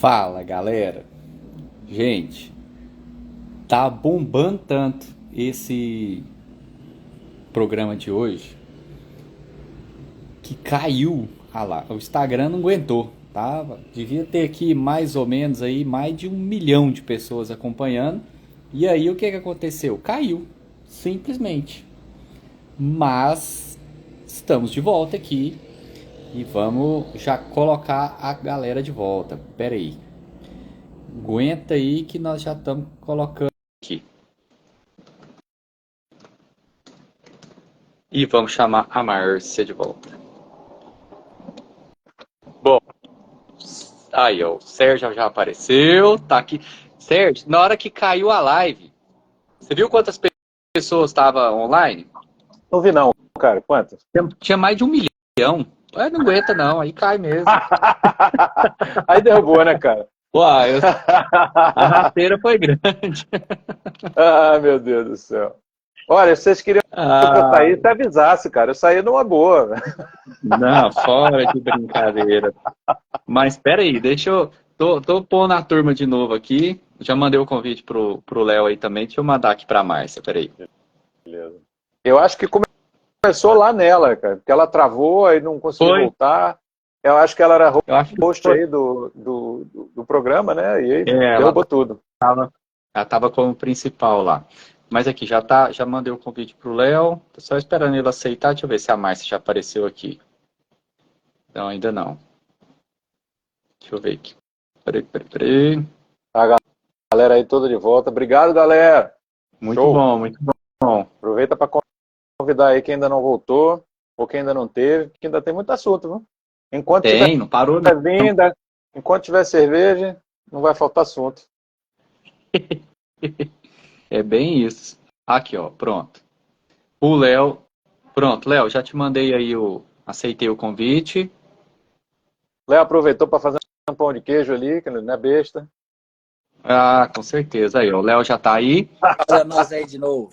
Fala, galera. Gente, tá bombando tanto esse programa de hoje que caiu. Ah lá, o Instagram não aguentou. Tava, devia ter aqui mais ou menos aí mais de 1 milhão de pessoas acompanhando. E aí o que que aconteceu? Caiu, simplesmente. Mas estamos de volta aqui e vamos já colocar a galera de volta. Pera aí. Aguenta aí que nós já estamos colocando aqui. E vamos chamar a Márcia de volta. Bom, aí ó, o Sérgio já apareceu, tá aqui. Sérgio, na hora que caiu a live, você viu quantas pessoas estavam online? Não vi não, cara. Quantas? Tinha mais de 1 milhão. Aí não aguenta não, aí cai mesmo. Aí derrubou, né, cara? Uai, a rasteira foi grande. Ah, meu Deus do céu. Olha, se vocês queriam que eu saísse, você avisasse, cara. Eu saí numa boa. Não, fora de brincadeira. Mas espera aí, deixa eu... Tô pondo a turma de novo aqui. Já mandei o convite pro Léo aí também. Deixa eu mandar aqui pra Márcia, peraí. Beleza. Eu acho que começou lá nela, cara. Porque ela travou, aí não conseguiu voltar. Eu acho que ela era host aí do programa, né? E aí derrubou tudo. Ela tava como principal lá. Mas aqui, já mandei o convite pro Léo. Tô só esperando ele aceitar. Deixa eu ver se a Márcia já apareceu aqui. Não, ainda não. Deixa eu ver aqui. Peraí. A galera aí toda de volta. Obrigado, galera. Muito bom, muito bom. Aproveita para convidar aí quem ainda não voltou, ou quem ainda não teve, que ainda tem muito assunto, viu? Enquanto não parou não. Enquanto tiver cerveja, não vai faltar assunto. É bem isso. Aqui, ó, pronto. O Léo. Pronto, Léo, já te mandei aí aceitei o convite. Léo aproveitou para fazer um pão de queijo ali, que não é besta. Ah, com certeza. Aí, ó, o Léo já tá aí. Olha nós aí de novo.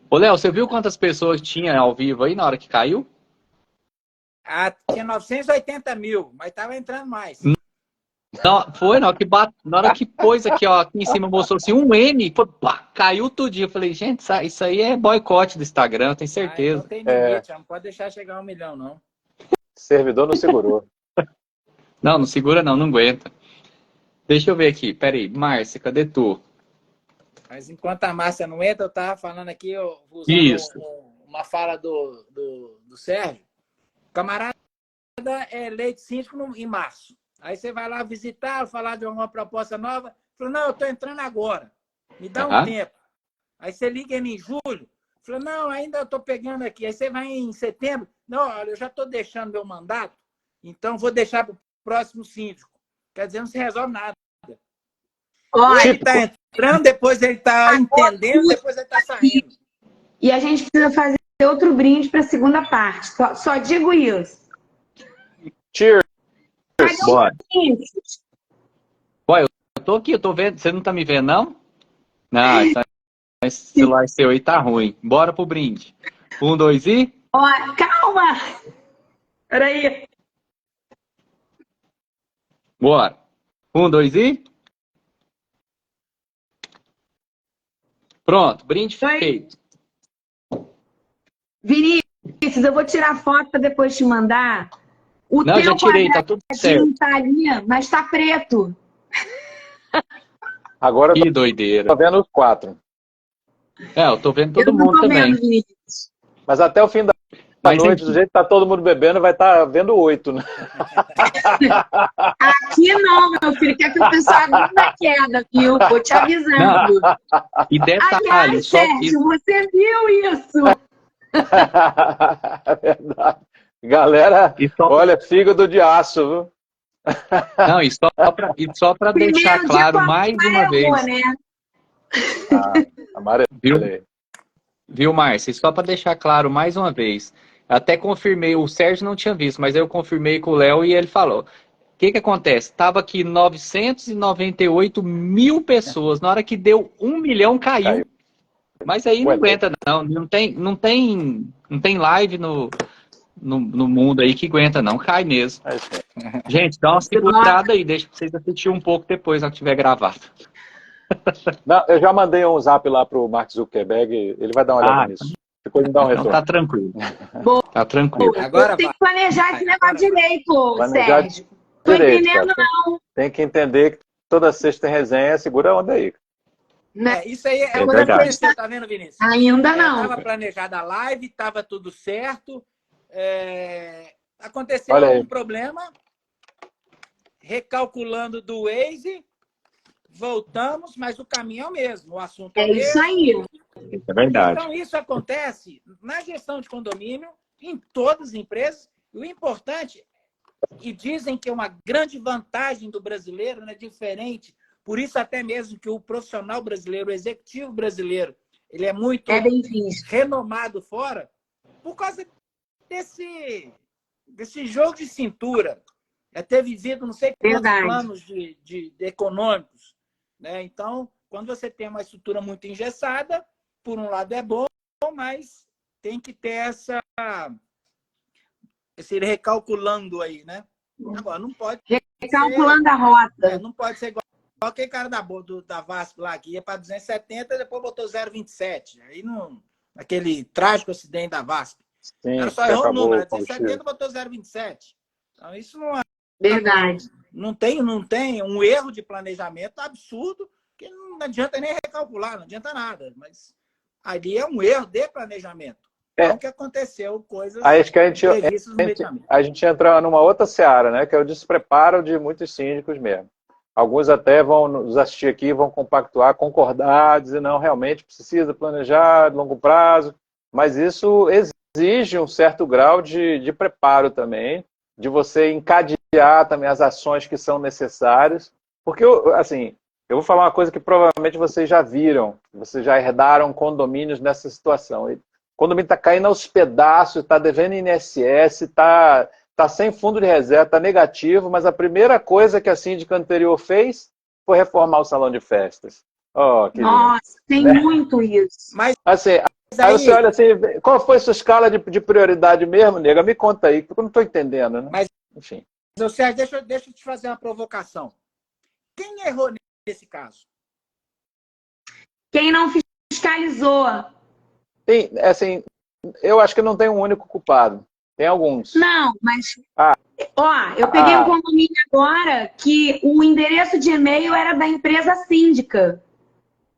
Ô, Léo, você viu quantas pessoas tinha ao vivo aí na hora que caiu? Ah, tinha 980 mil, mas tava entrando mais. Não, na hora que pôs aqui, ó, aqui em cima mostrou assim, um M, foi, pá, caiu tudinho. Eu falei, gente, isso aí é boicote do Instagram, eu tenho certeza. Não tem limite, não pode deixar chegar a 1 milhão, não. Servidor não segurou. Não segura não aguenta. Deixa eu ver aqui, peraí, Márcia, cadê tu? Mas enquanto a Márcia não entra, eu tava falando aqui, usando uma fala do Sérgio. O camarada é eleito síndico em março. Aí você vai lá visitar, falar de alguma proposta nova. Falou, não, eu tô entrando agora. Me dá um tempo. Aí você liga ele em julho. Falou, não, ainda eu tô pegando aqui. Aí você vai em setembro. Não, olha, eu já tô deixando meu mandato, então vou deixar pro próximo síndico. Quer dizer, não se resolve nada. Olha, ele está entrando, depois ele está entendendo, depois ele está saindo. E a gente precisa fazer outro brinde para a segunda parte. Só digo isso. Cheers! Bora. Olha, eu tô aqui, eu tô vendo. Você não tá me vendo, não? Não, esse celular seu aí tá ruim. Bora pro brinde. 1, 2 e... Olha, calma! Peraí. Bora. 1, 2 e... Pronto, brinde feito. Vinícius, eu vou tirar foto para depois te mandar. Não, já tirei, tá tudo certo. Tá ali, mas tá preto. Agora que doideira. Tô vendo os 4. Eu tô vendo todo mundo também. Mas até o fim da noite, do jeito que tá todo mundo bebendo, vai estar vendo 8, né? Aqui não, meu filho, quer que o pessoal aguente na queda, viu? Vou te avisando. Não. E detalhe, aliás, Sérgio, você viu isso? É verdade. Galera, olha, fígado de aço, viu? Não, e só para deixar claro mais uma vez. Né? Amarelo. Viu, Márcia? E só para deixar claro mais uma vez. Até confirmei, o Sérgio não tinha visto, mas eu confirmei com o Léo e ele falou. O que acontece? Tava aqui 998 mil pessoas. Na hora que deu 1 milhão, caiu. Mas aí não aguenta, não. Não tem live no mundo aí que aguenta, não. Cai mesmo. Gente, dá uma segurada aí, deixa vocês assistirem um pouco depois, quando tiver gravado. Não, eu já mandei um zap lá pro Mark Zuckerberg, ele vai dar uma olhada nisso. Depois me dá um retorno. Então tá tranquilo. Boa. Tá tranquilo. Agora tem que planejar esse negócio direito, Planejar Sérgio. Tô direito, entendendo, cara. não. Tem que entender que toda sexta tem resenha, segura a onda aí. Isso aí É verdade. tá vendo, Vinícius? Ainda não. Estava planejada a live, estava tudo certo. Aconteceu Olha aí. algum problema, recalculando do Waze, voltamos, mas o caminho é o mesmo, o assunto é o mesmo. Isso aí. Isso é verdade. Então, isso acontece na gestão de condomínio, em todas as empresas. E o importante, e dizem que é uma grande vantagem do brasileiro, né, diferente, por isso até mesmo que o profissional brasileiro, o executivo brasileiro, ele é muito bem visto. renomado fora, por causa desse jogo de cintura. É ter vivido não sei quantos planos de econômicos. Né? Então, quando você tem uma estrutura muito engessada, por um lado é bom, mas tem que ter esse recalculando aí, né? Agora, não pode recalculando a rota. Não pode ser igual aquele cara da Vasco lá, que ia para 270 e depois botou 0,27. Aí não... Aquele trágico acidente da Vasco. Sim, ela só errou o número, 270 botou 0,27. Então, isso não é... Verdade. Não tem um erro de planejamento absurdo, que não adianta nem recalcular, não adianta nada. Mas ali é um erro de planejamento. Então, que aconteceu coisas acho que a gente entra numa outra seara, né? Que é o despreparo de muitos síndicos mesmo. Alguns até vão nos assistir aqui, vão compactuar, concordar, dizer, não, realmente precisa planejar de longo prazo, mas isso exige um certo grau de preparo também, de você encadear também as ações que são necessárias, porque, assim, eu vou falar uma coisa que provavelmente vocês já viram, vocês já herdaram condomínios nessa situação. O condomínio está caindo aos pedaços, está devendo INSS, está sem fundo de reserva, está negativo, mas a primeira coisa que a síndica anterior fez foi reformar o salão de festas. Oh, que Nossa, tem muito isso. Mas, assim, aí você olha assim, qual foi a sua escala de prioridade mesmo, nega? Me conta aí, porque eu não estou entendendo, né? Mas, enfim. Sérgio, deixa eu te fazer uma provocação. Quem errou nesse caso? Quem não fiscalizou. Tem, assim, eu acho que não tem um único culpado. Tem alguns. Não, mas... eu peguei um condomínio agora que o endereço de e-mail era da empresa síndica.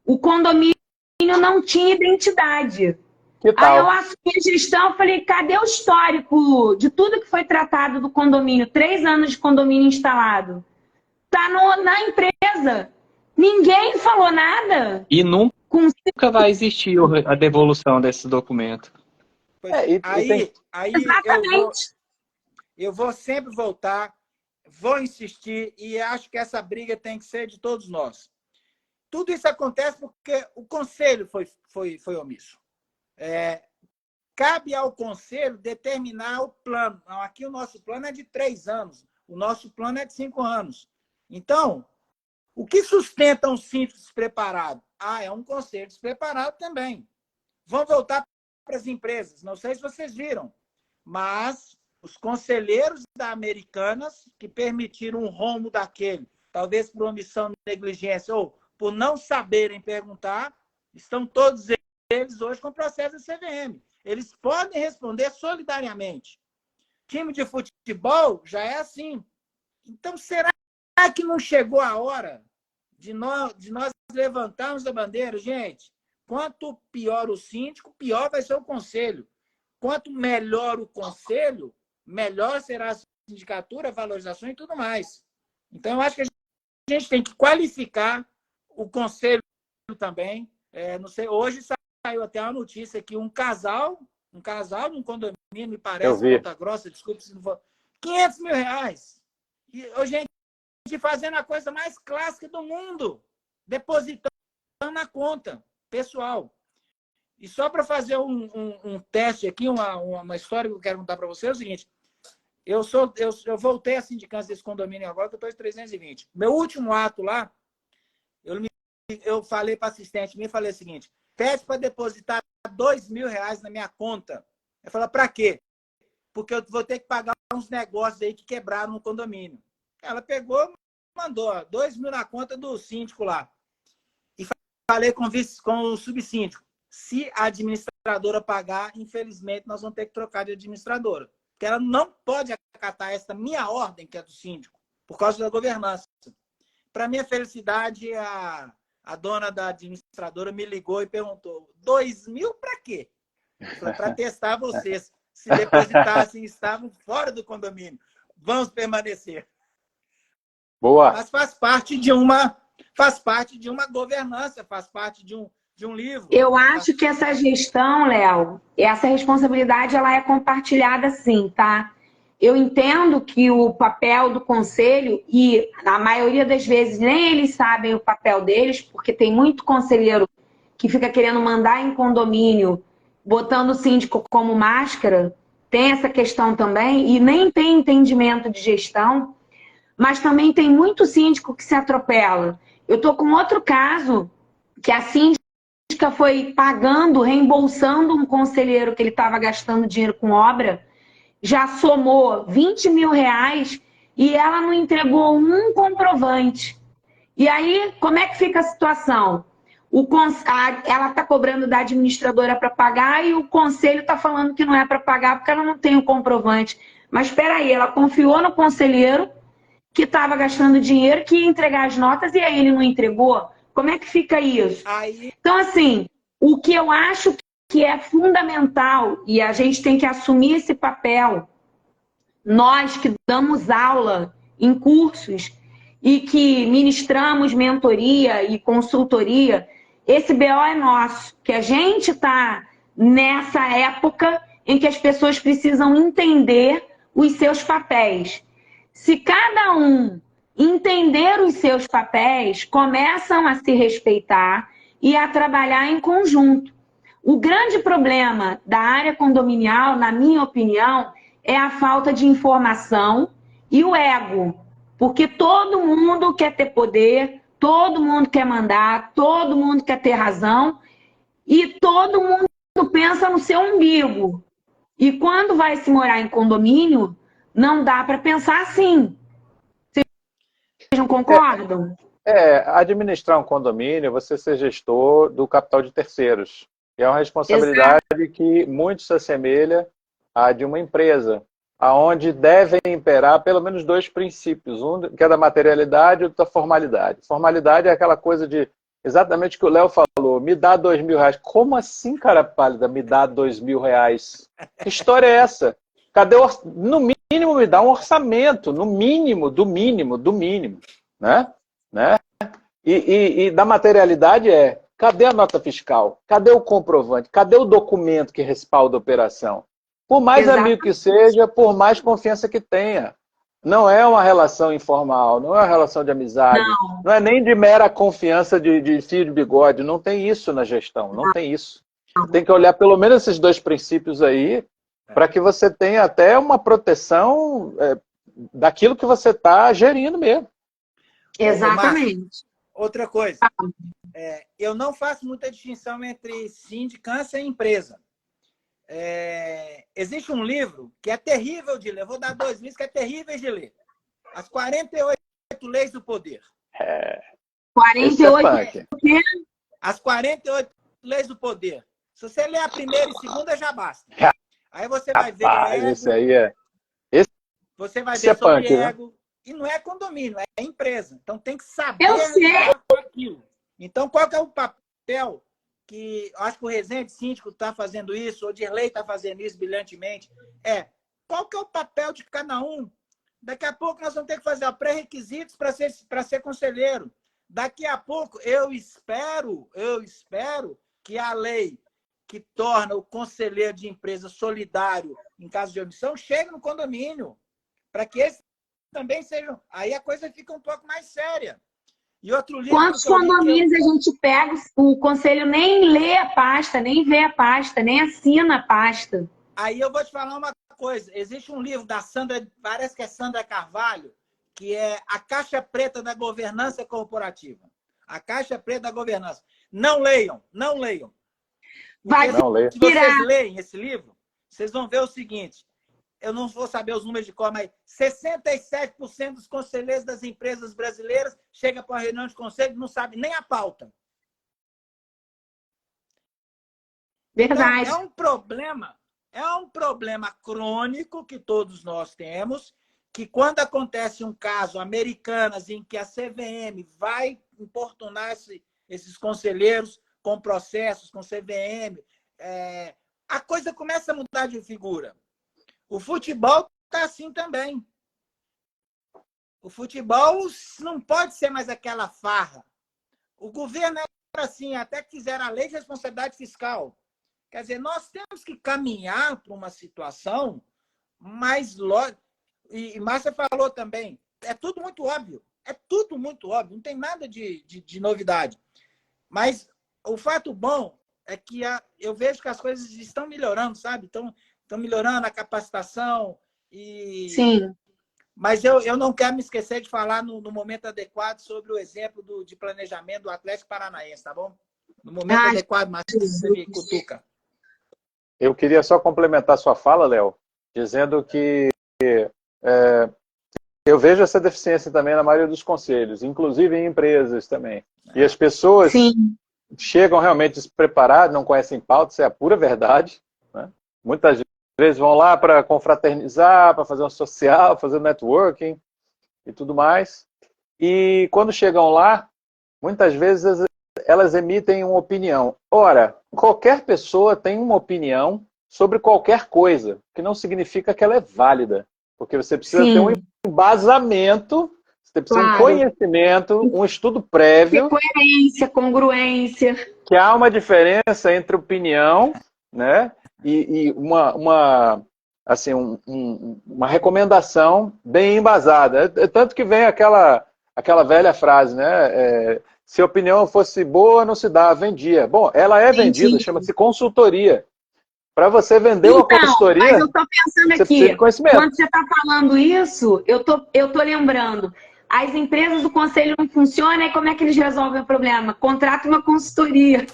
O condomínio não tinha identidade. Que tal? Aí eu assumi a gestão e falei, cadê o histórico de tudo que foi tratado do condomínio? 3 anos de condomínio instalado. Tá na empresa. Ninguém falou nada. E nunca vai existir a devolução desse documento. Aí exatamente. Eu vou sempre voltar, vou insistir e acho que essa briga tem que ser de todos nós. Tudo isso acontece porque o conselho foi omisso. Cabe ao conselho determinar o plano. Não, aqui o nosso plano é de 3 anos, o nosso plano é de 5 anos. Então, o que sustenta um síndico despreparado? É um conselho despreparado também. Vamos voltar para as empresas. Não sei se vocês viram, mas os conselheiros da Americanas que permitiram um rombo daquele, talvez por omissão, negligência ou por não saberem perguntar, estão todos eles hoje com processo da CVM. Eles podem responder solidariamente. Time de futebol já é assim. Então, será que não chegou a hora de nós levantarmos a bandeira? Gente, quanto pior o síndico, pior vai ser o conselho. Quanto melhor o conselho, melhor será a sindicatura, a valorização e tudo mais. Então, eu acho que a gente tem que qualificar o conselho também. Não sei, hoje saiu até uma notícia que um casal num condomínio, me parece, Ponta Grossa, desculpe se não for, R$500 mil. E, gente, fazendo a coisa mais clássica do mundo, depositando na conta pessoal. E só para fazer um teste aqui, uma história que eu quero contar para você é o seguinte: eu voltei à sindicância desse condomínio agora, que eu estou em 320. Meu último ato lá, eu falei para assistente minha e falei o seguinte: pede para depositar R$2.000 na minha conta. Eu falei, para quê? Porque eu vou ter que pagar uns negócios aí que quebraram no condomínio. Ela pegou, mandou 2 mil na conta do síndico lá. E falei com o subsíndico. Se a administradora pagar, infelizmente, nós vamos ter que trocar de administradora. Porque ela não pode acatar essa minha ordem, que é do síndico, por causa da governança. Para minha felicidade, a dona da administradora me ligou e perguntou: 2 mil para quê? Para testar vocês. Se depositassem, estavam fora do condomínio. Vamos permanecer. Boa. Mas faz parte de uma governança, faz parte de um livro. Eu acho que essa gestão, Léo, essa responsabilidade ela é compartilhada sim, tá? Eu entendo que o papel do conselho, e a maioria das vezes nem eles sabem o papel deles, porque tem muito conselheiro que fica querendo mandar em condomínio, botando o síndico como máscara, tem essa questão também, e nem tem entendimento de gestão, mas também tem muito síndico que se atropela. Eu estou com outro caso, que a síndica foi pagando, reembolsando um conselheiro que ele estava gastando dinheiro com obra, já somou 20 mil reais e ela não entregou um comprovante. E aí, como é que fica a situação? Ela está cobrando da administradora para pagar e o conselho está falando que não é para pagar porque ela não tem o comprovante. Mas espera aí, ela confiou no conselheiro que estava gastando dinheiro, que ia entregar as notas e aí ele não entregou. Como é que fica isso? Então, assim, o que eu acho que é fundamental, e a gente tem que assumir esse papel, nós que damos aula em cursos e que ministramos mentoria e consultoria, esse BO é nosso, que a gente está nessa época em que as pessoas precisam entender os seus papéis. Se cada um entender os seus papéis, começam a se respeitar e a trabalhar em conjunto. O grande problema da área condominial, na minha opinião, é a falta de informação e o ego. Porque todo mundo quer ter poder, todo mundo quer mandar, todo mundo quer ter razão e todo mundo pensa no seu umbigo. E quando vai se morar em condomínio, não dá para pensar assim. Vocês não concordam? Administrar um condomínio, você ser gestor do capital de terceiros. E é uma responsabilidade que muito se assemelha à de uma empresa, aonde devem imperar pelo menos 2 princípios. Um que é da materialidade e outro da formalidade. Formalidade é aquela coisa de, exatamente o que o Léo falou, me dá 2 mil reais. Como assim, cara pálida, me dá 2 mil reais? Que história é essa? Cadê no mínimo me dá um orçamento, no mínimo, do mínimo, né? E da materialidade cadê a nota fiscal? Cadê o comprovante? Cadê o documento que respalda a operação? Por mais amigo que seja, por mais confiança que tenha. Não é uma relação informal, não é uma relação de amizade, não é nem de mera confiança de fio de bigode, não tem isso na gestão, não tem isso. Tem que olhar pelo menos esses 2 princípios aí, para que você tenha até uma proteção daquilo que você está gerindo mesmo. Exatamente. Outra coisa, eu não faço muita distinção entre sindicância e empresa. Existe um livro que é terrível de ler, eu vou dar 2 livros que é terrível de ler. As 48 Leis do Poder. 48? As 48 Leis do Poder. Se você ler a primeira e segunda, já basta. Aí você vai ver ego, esse aí você vai ver sobre ego. Né? E não é condomínio, é empresa. Então tem que saber aquilo. Então qual que é o papel que eu acho que o Rezende Síndico está fazendo isso, o Dirley está fazendo isso brilhantemente, qual que é o papel de cada um? Daqui a pouco nós vamos ter que fazer pré-requisitos para ser conselheiro. Daqui a pouco eu espero que a lei que torna o conselheiro de empresa solidário em caso de omissão chegue no condomínio, para que eles também sejam... Aí a coisa fica um pouco mais séria. E outro livro... Quantos condomínios a gente pega, o conselho nem lê a pasta, nem vê a pasta, nem assina a pasta. Aí eu vou te falar uma coisa. Existe um livro da Sandra, parece que é Sandra Carvalho, que é A Caixa Preta da Governança Corporativa. A Caixa Preta da Governança. Não leiam, não leiam. Vai se vocês leem esse livro, vocês vão ver o seguinte. eu não vou saber os números de cor, mas 67% dos conselheiros das empresas brasileiras chega para uma reunião de conselho e não sabe nem a pauta. Verdade. Então, é um problema crônico que todos nós temos, que quando acontece um caso Americanas em que a CVM vai importunar esses conselheiros com processos, com CVM, a coisa começa a mudar de figura. O futebol está assim também. O futebol não pode ser mais aquela farra. O governo era assim, até que fizeram a lei de responsabilidade fiscal. Quer dizer, nós temos que caminhar para uma situação mais lógica. E Márcia falou também, é tudo muito óbvio. É tudo muito óbvio, não tem nada de novidade. Mas o fato bom é que eu vejo que as coisas estão melhorando, sabe? Estão melhorando a capacitação. Sim. Mas eu não quero me esquecer de falar no momento adequado sobre o exemplo de planejamento do Atlético Paranaense, tá bom? No momento adequado, Márcia, você me cutuca. Eu queria só complementar sua fala, Léo, dizendo que eu vejo essa deficiência também na maioria dos conselhos, inclusive em empresas também. E as pessoas chegam realmente despreparadas, não conhecem pauta, isso é a pura verdade, né? Muitas vezes vão lá para confraternizar, para fazer um social, fazer networking e tudo mais. E quando chegam lá, muitas vezes elas emitem uma opinião. Ora, qualquer pessoa tem uma opinião sobre qualquer coisa, que não significa que ela é válida. Porque você precisa ter um embasamento, você precisa de um conhecimento, um estudo prévio. Coerência, congruência. Que há uma diferença entre opinião, né, e uma recomendação bem embasada. Tanto que vem aquela velha frase, né? Se a opinião fosse boa, não se dá, vendia. Bom, ela é vendida, chama-se consultoria. Para você vender uma consultoria, mas eu estou pensando aqui, quando você está falando isso, eu tô lembrando, as empresas do conselho não funcionam, e como é que eles resolvem o problema? Contrata uma consultoria.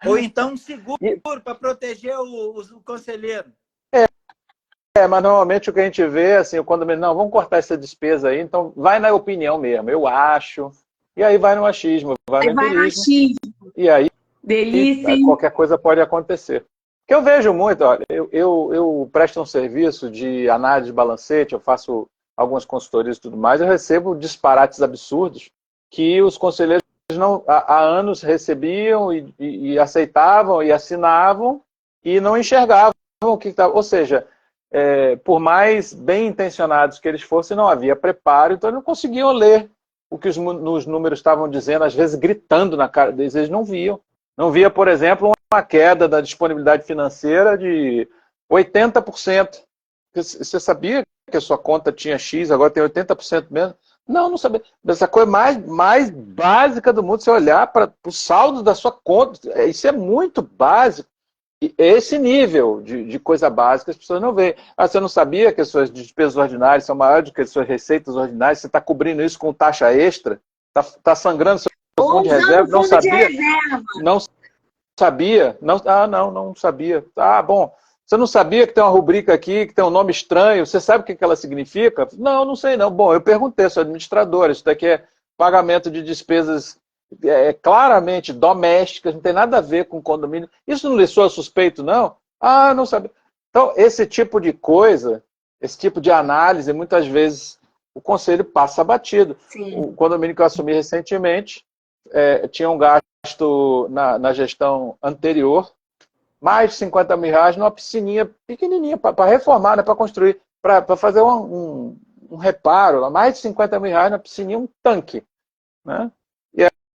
Ou então um seguro para proteger o conselheiro. Mas normalmente o que a gente vê, assim, o condomínio, não, vamos cortar essa despesa aí, então vai na opinião mesmo, eu acho, e aí vai no achismo, vai no empirismo, e aí delícia, qualquer coisa pode acontecer. O que eu vejo muito, olha, eu presto um serviço de análise de balancete, eu faço algumas consultorias e tudo mais, eu recebo disparates absurdos que os conselheiros há anos recebiam e aceitavam e assinavam e não enxergavam o que estava. Ou seja, por mais bem intencionados que eles fossem, não havia preparo, então eles não conseguiam ler o que os números estavam dizendo, às vezes gritando na cara deles, eles não viam. Não via, por exemplo, uma queda da disponibilidade financeira de 80%. Você sabia que a sua conta tinha X, agora tem 80% menos? Não, não sabia. Essa coisa mais básica do mundo, você olhar para o saldo da sua conta, isso é muito básico. E esse nível de coisa básica as pessoas não veem. Você não sabia que as suas despesas ordinárias são maiores do que as suas receitas ordinárias? Você está cobrindo isso com taxa extra? Está sangrando seu fundo de reserva? Não sabia? Não sabia? Não sabia. Ah, bom. Você não sabia que tem uma rubrica aqui, que tem um nome estranho? Você sabe o que ela significa? Não sei não. Bom, eu perguntei, sou administrador, isso daqui é pagamento de despesas claramente domésticas, não tem nada a ver com condomínio. Isso não lhe soa suspeito, não? Ah, não sabia. Então, esse tipo de coisa, esse tipo de análise, muitas vezes o conselho passa batido. Sim. O condomínio que eu assumi recentemente tinha um gasto na gestão anterior, mais de 50 mil reais numa piscininha pequenininha, para reformar, né, para construir, para fazer um reparo, mais de 50 mil reais na piscininha, um tanque. Né?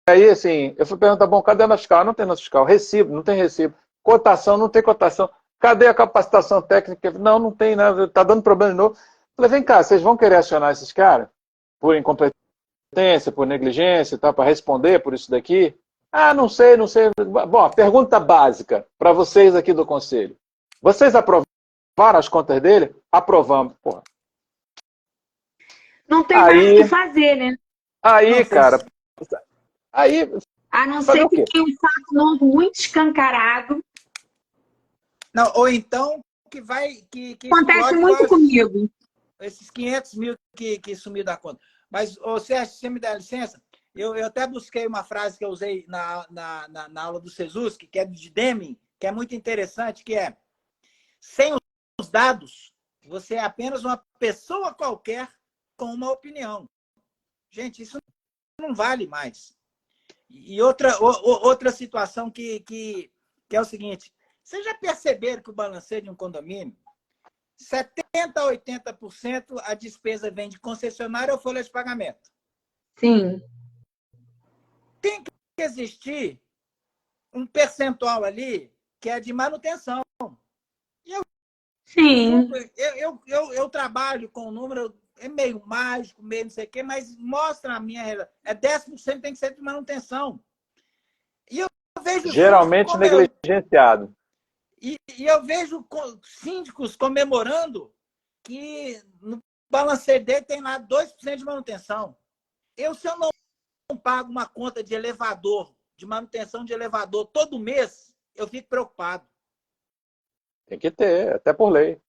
E aí, assim, eu fui perguntar, bom, cadê a nota fiscal? Não tem nota fiscal. Recibo? Não tem recibo. Cotação? Não tem cotação. Cadê a capacitação técnica? Não tem nada, está dando problema de novo. Falei, vem cá, vocês vão querer acionar esses caras? Por incompetência, por negligência, tá, para responder por isso daqui? Ah, não sei. Bom, pergunta básica para vocês aqui do conselho. Vocês aprovaram as contas dele? Aprovamos. Porra. Não tem mais o que fazer, né? Aí, cara... Aí, a não ser que tenha um fato novo muito escancarado. Não, ou então que vai... que Acontece muito comigo. Esses 500 mil que sumiu da conta. Mas, Sérgio, se você me dá licença, eu até busquei uma frase que eu usei na aula do Sezuski, que é de Deming, que é muito interessante, que é: sem os dados, você é apenas uma pessoa qualquer com uma opinião. Gente, isso não vale mais. E outra situação que é o seguinte: vocês já perceberam que o balanceio de um condomínio, 70% a 80% a despesa vem de concessionária ou folha de pagamento? Sim. Tem que existir um percentual ali que é de manutenção. Sim. Eu trabalho com o número, é meio mágico, meio não sei o quê, mas mostra a minha realidade. 10% tem que ser de manutenção. E eu vejo geralmente negligenciado. E eu vejo síndicos comemorando que no balanceio dele tem lá 2% de manutenção. Se eu não pago uma conta de elevador, de manutenção de elevador todo mês, eu fico preocupado. Tem que ter, até por lei.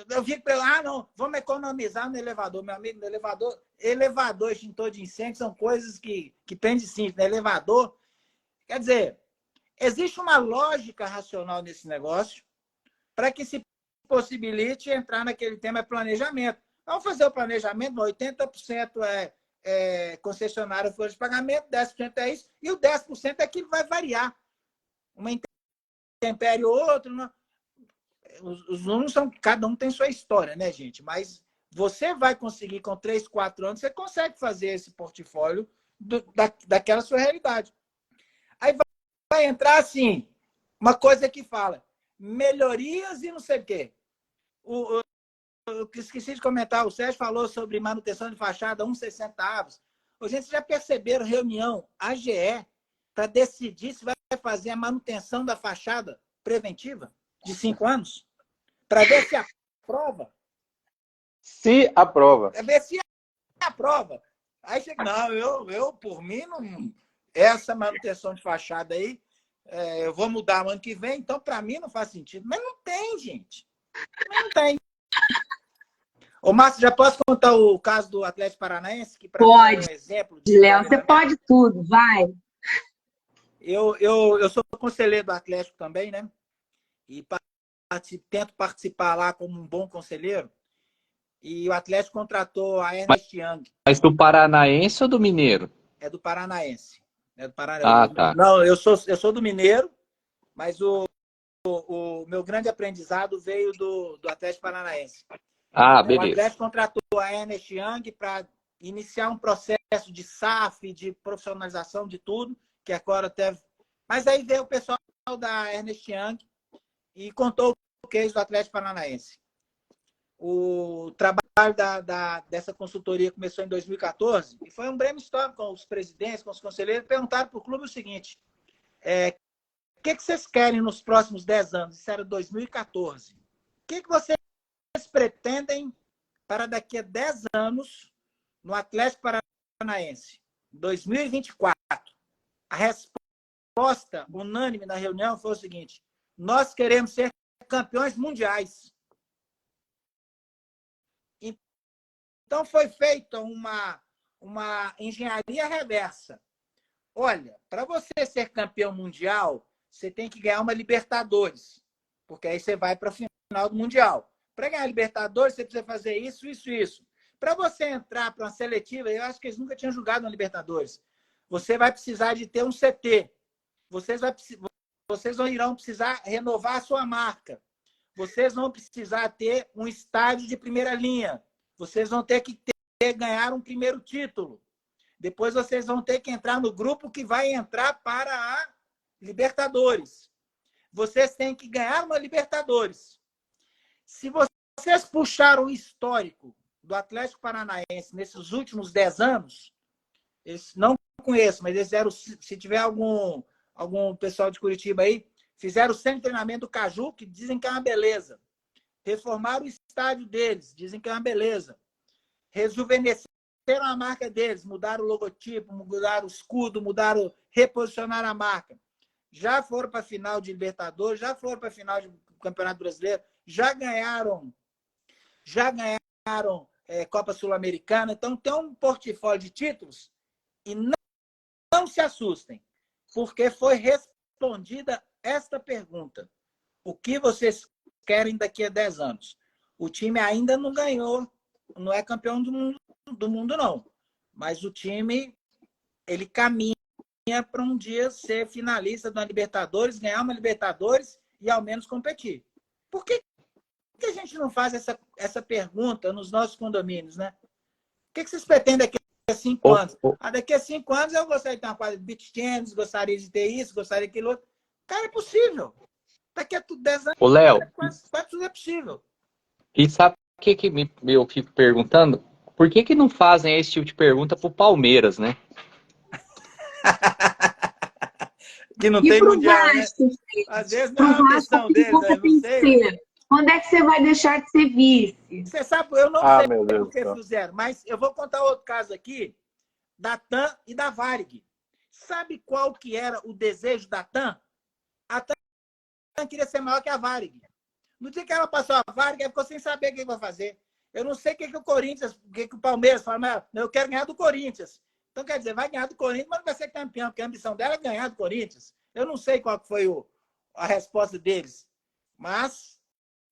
Eu fico preocupado, não, vamos economizar no elevador. Meu amigo, no elevador, extintor de incêndio, são coisas que pendem sim, no elevador. Quer dizer, existe uma lógica racional nesse negócio para que se possibilite entrar naquele tema planejamento. Vamos fazer o planejamento, 80% é concessionária folha de pagamento, 10% é isso, e o 10% é que vai variar. Uma intempérie ou outra. Não. Os números são, cada um tem sua história, né, gente? Mas você vai conseguir, com 3, 4 anos, você consegue fazer esse portfólio daquela sua realidade. Aí vai entrar, assim, uma coisa que fala melhorias e não sei o quê. Eu esqueci de comentar, o Sérgio falou sobre manutenção de fachada 1,60 avos. Gente, vocês já perceberam reunião AGE para decidir se vai fazer a manutenção da fachada preventiva de 5 anos? Para ver se aprova? Se aprova. Para ver se aprova. Aí chega, não, eu por mim, não, essa manutenção de fachada aí, eu vou mudar no ano que vem, então para mim não faz sentido. Mas não tem, gente. Não tem. Ô, Márcio, já posso contar o caso do Atlético Paranaense? Que para mim é um exemplo de Léo, você pode tudo, vai. Eu sou conselheiro do Atlético também, né? E tento participar lá como um bom conselheiro. E o Atlético contratou a Ernest Young. Mas do Paranaense ou do Mineiro? É do Paranaense. É do Paranaense. Tá. Não, eu sou do Mineiro, mas o meu grande aprendizado veio do Atlético Paranaense. Beleza. O Atlético contratou a Ernest Young para iniciar um processo de SAF, de profissionalização de tudo, que agora teve. Mas aí veio o pessoal da Ernest Young e contou o case do Atlético Paranaense. O trabalho dessa consultoria começou em 2014 e foi um brainstorm com os presidentes, com os conselheiros, perguntaram para o clube o seguinte: o que vocês querem nos próximos 10 anos? Isso era 2014. O que vocês pretendem para daqui a 10 anos no Atlético Paranaense, 2024? A resposta unânime na reunião foi o seguinte: nós queremos ser campeões mundiais. Então foi feita uma engenharia reversa. Olha, para você ser campeão mundial, você tem que ganhar uma Libertadores, porque aí você vai para a final do Mundial. Para ganhar a Libertadores, você precisa fazer isso, isso, isso. Para você entrar para uma seletiva, eu acho que eles nunca tinham jogado na Libertadores. Você vai precisar de ter um CT. Vocês irão precisar renovar a sua marca. Vocês vão precisar ter um estádio de primeira linha. Vocês vão ter que ganhar um primeiro título. Depois vocês vão ter que entrar no grupo que vai entrar para a Libertadores. Vocês têm que ganhar uma Libertadores. Se vocês puxaram o histórico do Atlético Paranaense nesses últimos 10 anos, eles não conheço, mas eles fizeram, se tiver algum pessoal de Curitiba aí, fizeram o centro de treinamento do Caju, que dizem que é uma beleza. Reformaram o estádio deles, dizem que é uma beleza. Rejuvenesceram a marca deles, mudaram o logotipo, mudaram o escudo, reposicionaram a marca. Já foram para a final de Libertadores, já foram para a final de Campeonato Brasileiro, já ganharam Copa Sul-Americana, então tem um portfólio de títulos e não se assustem, porque foi respondida esta pergunta. O que vocês querem daqui a 10 anos? O time ainda não ganhou, não é campeão do mundo não, mas o time ele caminha para um dia ser finalista da Libertadores, ganhar uma Libertadores e ao menos competir. Por que a gente não faz essa pergunta nos nossos condomínios, né? O que vocês pretendem daqui a 5 anos? Daqui a 5 anos eu gostaria de ter uma quadra de beach tennis, gostaria de ter isso, gostaria daquilo outro. Cara, é possível. Daqui a 10 anos, Léo, quase tudo é possível. E sabe o que eu fico perguntando? Por que não fazem esse tipo de pergunta pro Palmeiras, né? Que não tem mundial, né? Às vezes não é uma questão deles, né? Não sei. Quando é que você vai deixar de ser vice? Você sabe, eu não sei o que fizeram, mas eu vou contar outro caso aqui, da TAM e da Varig. Sabe qual que era o desejo da TAM? A TAM queria ser maior que a Varig. No dia que ela passou a Varig, ela ficou sem saber o que vai fazer. Eu não sei o que o Corinthians, o que o Palmeiras fala, mas eu quero ganhar do Corinthians. Então, quer dizer, vai ganhar do Corinthians, mas não vai ser campeão, porque a ambição dela é ganhar do Corinthians. Eu não sei qual foi a resposta deles, mas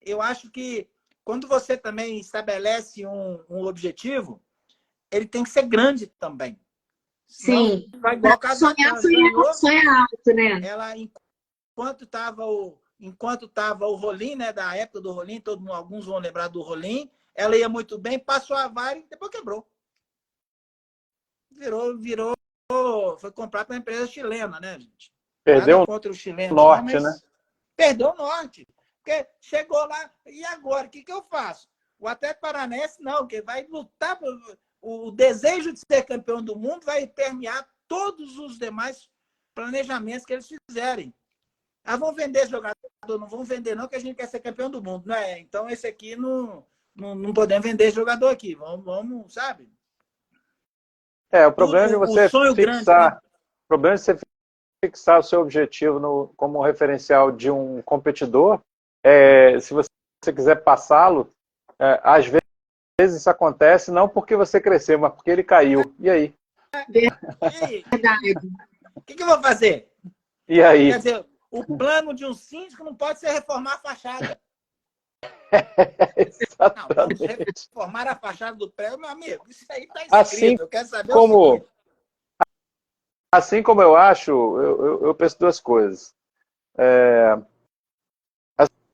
eu acho que quando você também estabelece um objetivo, ele tem que ser grande também. Sim. Vai igual sonhar alto, né? Ela, enquanto estava o Rolim, né, da época do Rolim, alguns vão lembrar do Rolim, ela ia muito bem, passou a Varig e depois quebrou. Foi comprado para uma empresa chilena, né, gente? Perdeu contra o chileno, o norte, né? Perdeu o norte. Porque chegou lá, e agora? O que eu faço? O Atlético Paranaense não, que vai lutar o desejo de ser campeão do mundo vai permear todos os demais planejamentos que eles fizerem. Vão vender jogador, não vão vender não, que a gente quer ser campeão do mundo, não é? Então esse aqui não podemos vender jogador aqui, vamos, sabe? O problema de você fixar, grande, né? O problema de você fixar o seu objetivo como referencial de um competidor, se você quiser passá-lo, às vezes isso acontece não porque você cresceu, mas porque ele caiu. E aí? Verdade. O que eu vou fazer? E aí? Quer dizer, o plano de um síndico não pode ser reformar a fachada. Não, vamos reformar a fachada do prédio, meu amigo. Isso aí está escrito. Eu quero saber o seguinte. Assim como eu acho, eu penso duas coisas.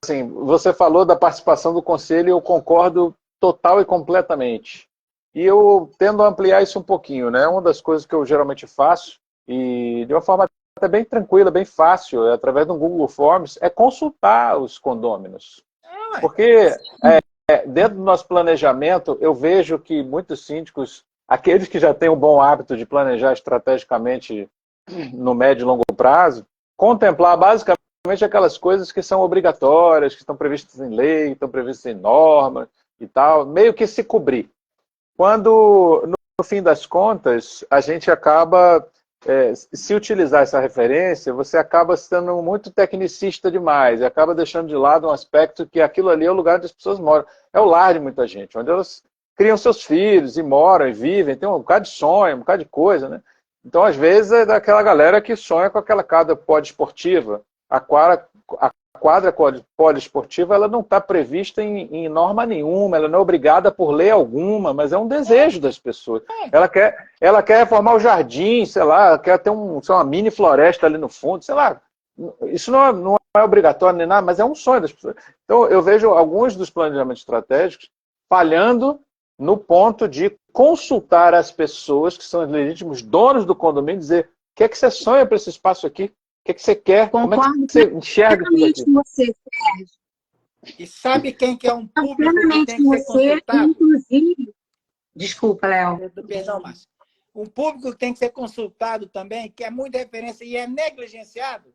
Assim, você falou da participação do conselho e eu concordo total e completamente. E eu tendo a ampliar isso um pouquinho, né? Uma das coisas que eu geralmente faço, e de uma forma até bem tranquila, bem fácil, através do Google Forms, é consultar os condôminos. Porque dentro do nosso planejamento, eu vejo que muitos síndicos, aqueles que já têm um bom hábito de planejar estrategicamente no médio e longo prazo, contemplar basicamente aquelas coisas que são obrigatórias, que estão previstas em lei, estão previstas em norma e tal, meio que se cobrir. Quando, no fim das contas, a gente acaba, se utilizar essa referência, você acaba sendo muito tecnicista demais, e acaba deixando de lado um aspecto que aquilo ali é o lugar onde as pessoas moram. É o lar de muita gente, onde elas criam seus filhos e moram e vivem, tem um bocado de sonho, um bocado de coisa, né? Então, às vezes, é daquela galera que sonha com aquela quadra poliesportiva. A quadra poliesportiva, ela não está prevista em norma nenhuma, ela não é obrigada por lei alguma, mas é um desejo das pessoas. Ela quer reformar o jardim, sei lá, quer ter uma mini floresta ali no fundo, sei lá. Isso não é obrigatório nem nada, mas é um sonho das pessoas. Então, eu vejo alguns dos planejamentos estratégicos falhando no ponto de consultar as pessoas que são os legítimos donos do condomínio e dizer: o que é que você sonha para esse espaço aqui? O que é que você quer? Concordo. Como é que você enxerga isso aqui? Você, Sérgio. E sabe quem que é um público que tem que ser consultado? Inclusive... Desculpa, Léo. Perdão, Márcio. Um público que tem que ser consultado também, que é muita referência e é negligenciado,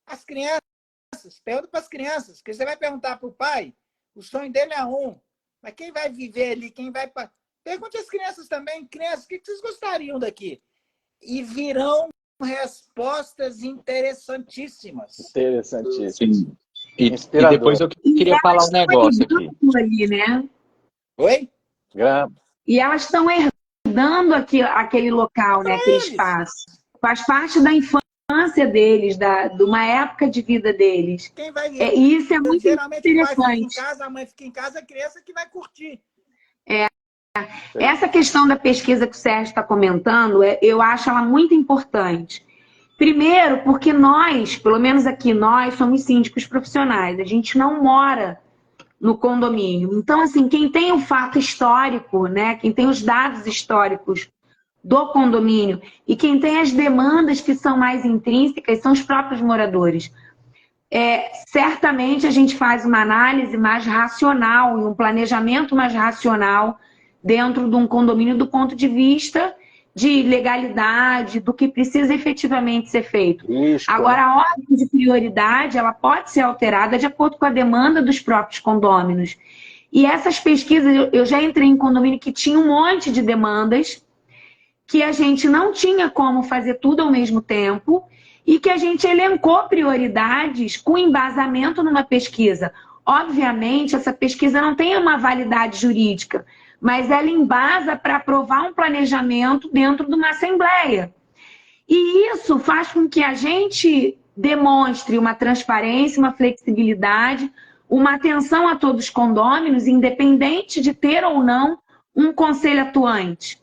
as crianças. Pergunta para as crianças, porque você vai perguntar para o pai, o sonho dele é mas quem vai viver ali, quem vai... Pergunte às crianças também, crianças, o que vocês gostariam daqui? E virão respostas interessantíssimas. Interessantíssimas. E depois eu queria falar um negócio aqui. Ali, né? Oi? E elas estão herdando aquele local, né? Aquele espaço. Faz parte da infância deles, de uma época de vida deles. Quem vai e isso é muito geralmente interessante. O pai fica em casa, a mãe fica em casa, a criança que vai curtir. Essa questão da pesquisa que o Sérgio está comentando, eu acho ela muito importante. Primeiro, porque nós, pelo menos aqui, nós somos síndicos profissionais. A gente não mora no condomínio. Então, assim, quem tem o fato histórico, né? Quem tem os dados históricos do condomínio e quem tem as demandas que são mais intrínsecas são os próprios moradores. Certamente a gente faz uma análise mais racional e um planejamento mais racional dentro de um condomínio do ponto de vista de legalidade, do que precisa efetivamente ser feito. Isso. Agora, a ordem de prioridade ela pode ser alterada de acordo com a demanda dos próprios condôminos. E essas pesquisas, eu já entrei em condomínio que tinha um monte de demandas, que a gente não tinha como fazer tudo ao mesmo tempo, e que a gente elencou prioridades com embasamento numa pesquisa. Obviamente, essa pesquisa não tem uma validade jurídica, mas ela embasa para aprovar um planejamento dentro de uma assembleia. E isso faz com que a gente demonstre uma transparência, uma flexibilidade, uma atenção a todos os condôminos, independente de ter ou não um conselho atuante.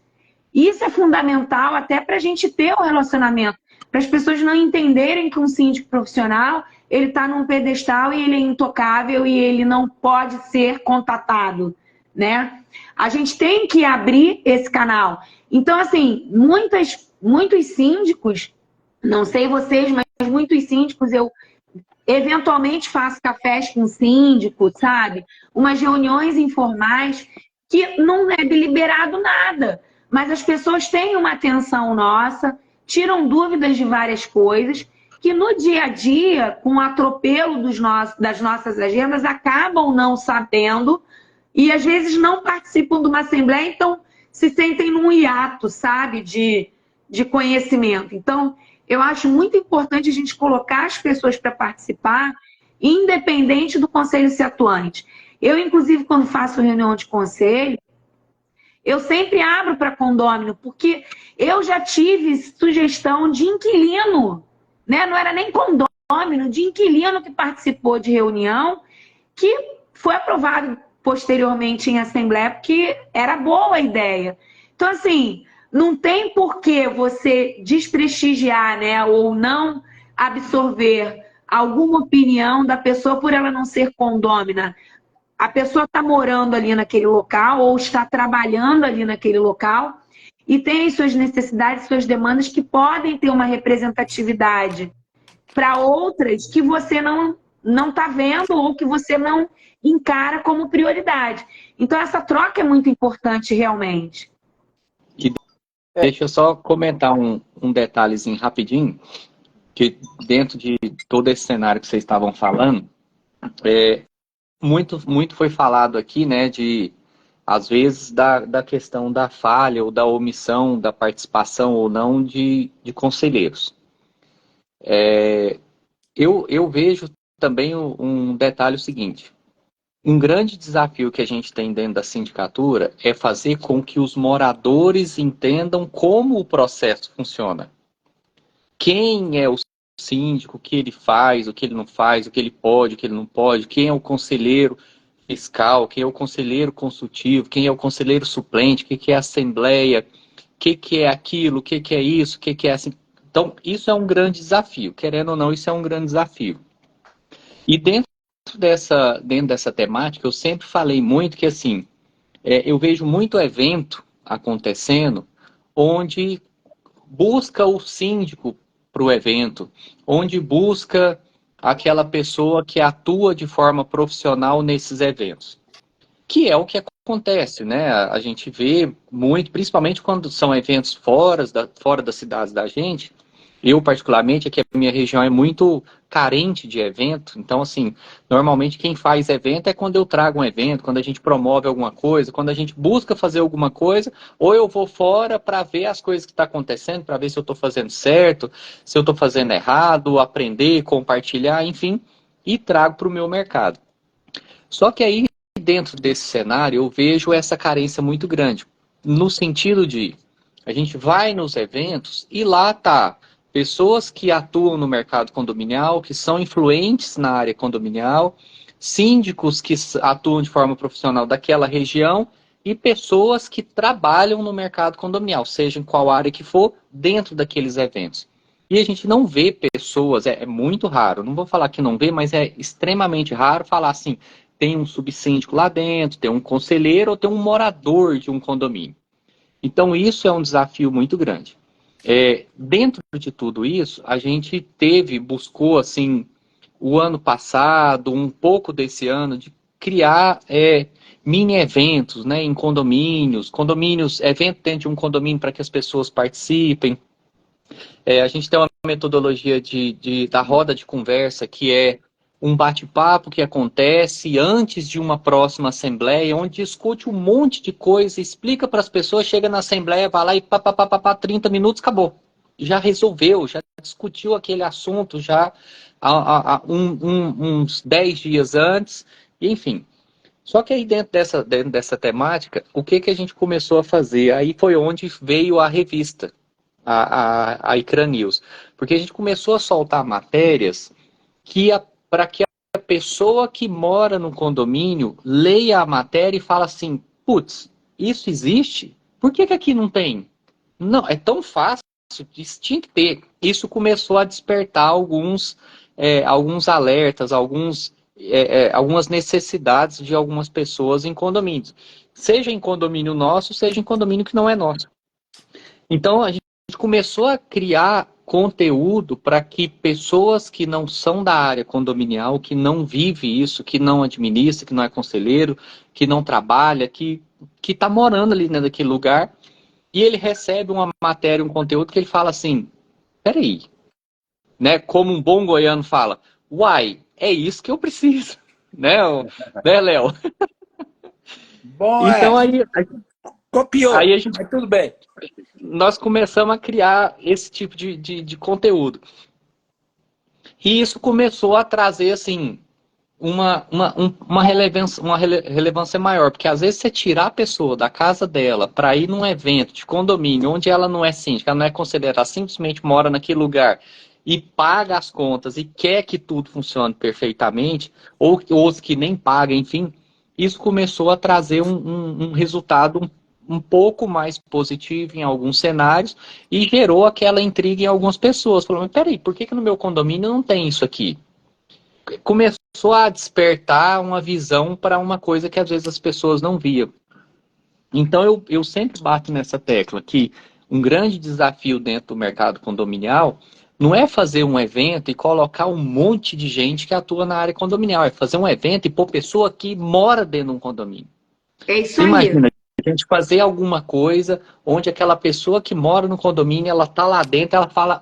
Isso é fundamental até para a gente ter o relacionamento, para as pessoas não entenderem que um síndico profissional ele está num pedestal e ele é intocável e ele não pode ser contatado, né? A gente tem que abrir esse canal. Então, assim, muitos síndicos, não sei vocês, mas muitos síndicos, eu eventualmente faço cafés com síndico, sabe? Umas reuniões informais que não é deliberado nada, mas as pessoas têm uma atenção nossa, tiram dúvidas de várias coisas, que no dia a dia, com o atropelo das nossas agendas, acabam não sabendo e às vezes não participam de uma assembleia, então se sentem num hiato, sabe, de conhecimento. Então, eu acho muito importante a gente colocar as pessoas para participar, independente do conselho ser atuante. Eu, inclusive, quando faço reunião de conselho, eu sempre abro para condômino, porque eu já tive sugestão de inquilino, né? Não era nem condômino, de inquilino que participou de reunião, que foi aprovado posteriormente em assembleia, porque era boa a ideia. Então, assim, não tem por que você desprestigiar, né, ou não absorver alguma opinião da pessoa por ela não ser condômina. A pessoa está morando ali naquele local ou está trabalhando ali naquele local e tem as suas necessidades, suas demandas que podem ter uma representatividade para outras que você não está vendo ou que você não encara como prioridade. Então, essa troca é muito importante, realmente. Deixa eu só comentar um detalhezinho rapidinho, que dentro de todo esse cenário que vocês estavam falando, muito foi falado aqui, né, às vezes, da questão da falha ou da omissão da participação ou não de conselheiros. Eu vejo também um detalhe seguinte. Um grande desafio que a gente tem dentro da sindicatura é fazer com que os moradores entendam como o processo funciona. Quem é o síndico, o que ele faz, o que ele não faz, o que ele pode, o que ele não pode, quem é o conselheiro fiscal, quem é o conselheiro consultivo, quem é o conselheiro suplente, o que é a assembleia, o que é aquilo, o que é isso, o que é assim. Então, isso é um grande desafio. Querendo ou não, isso é um grande desafio. E dentro dessa temática, eu sempre falei muito que, assim, eu vejo muito evento acontecendo onde busca o síndico para o evento, onde busca aquela pessoa que atua de forma profissional nesses eventos. Que é o que acontece, né? A gente vê muito, principalmente quando são eventos fora das cidades da gente. Eu, particularmente, aqui a minha região é muito carente de evento. Então, assim, normalmente quem faz evento é quando eu trago um evento, quando a gente promove alguma coisa, quando a gente busca fazer alguma coisa, ou eu vou fora para ver as coisas que estão acontecendo, para ver se eu estou fazendo certo, se eu estou fazendo errado, aprender, compartilhar, enfim. e trago para o meu mercado. Só que aí, dentro desse cenário, eu vejo essa carência muito grande, no sentido de a gente vai nos eventos e lá tá pessoas que atuam no mercado condominial, que são influentes na área condominial, síndicos que atuam de forma profissional daquela região e pessoas que trabalham no mercado condominial, seja em qual área que for, dentro daqueles eventos. E a gente não vê pessoas, é muito raro, não vou falar que não vê, mas é extremamente raro falar assim, tem um subsíndico lá dentro, tem um conselheiro ou tem um morador de um condomínio. Então isso é um desafio muito grande. Dentro de tudo isso, a gente buscou assim, o ano passado, um pouco desse ano, de criar mini eventos, né, em condomínios, evento dentro de um condomínio para que as pessoas participem. A gente tem uma metodologia da roda de conversa, que é um bate-papo que acontece antes de uma próxima assembleia, onde discute um monte de coisa, explica para as pessoas, chega na assembleia, vai lá e 30 minutos, acabou. Já resolveu, já discutiu aquele assunto já há uns 10 dias antes, enfim. Só que aí dentro dessa temática, o que a gente começou a fazer? Aí foi onde veio a revista, a Icran News. Porque a gente começou a soltar matérias para que a pessoa que mora no condomínio leia a matéria e fala assim, putz, isso existe? Por que aqui não tem? Não, é tão fácil, isso tinha que ter. Isso começou a despertar alguns alertas, algumas necessidades de algumas pessoas em condomínios. Seja em condomínio nosso, seja em condomínio que não é nosso. Então, a gente começou a criar conteúdo para que pessoas que não são da área condominial, que não vive isso, que não administra, que não é conselheiro, que não trabalha, que está morando ali naquele lugar, e ele recebe uma matéria, um conteúdo que ele fala assim, peraí, né? Como um bom goiano fala, uai, é isso que eu preciso, né, Léo? Bom, Então copiou, aí a gente, mas tudo bem. nós começamos a criar esse tipo de conteúdo. E isso começou a trazer, assim, uma relevância maior, porque às vezes você tirar a pessoa da casa dela para ir num evento de condomínio, onde ela não é síndica, ela não é conselheira, ela simplesmente mora naquele lugar e paga as contas e quer que tudo funcione perfeitamente, ou os que nem pagam, enfim, isso começou a trazer um resultado um pouco mais positivo em alguns cenários e gerou aquela intriga em algumas pessoas. Falou, mas peraí, por que no meu condomínio não tem isso aqui? Começou a despertar uma visão para uma coisa que às vezes as pessoas não viam. Então eu sempre bato nessa tecla que um grande desafio dentro do mercado condominial não é fazer um evento e colocar um monte de gente que atua na área condominial, é fazer um evento e pôr pessoa que mora dentro de um condomínio. É isso aí. Imagina, a gente fazer alguma coisa onde aquela pessoa que mora no condomínio, ela tá lá dentro, ela fala,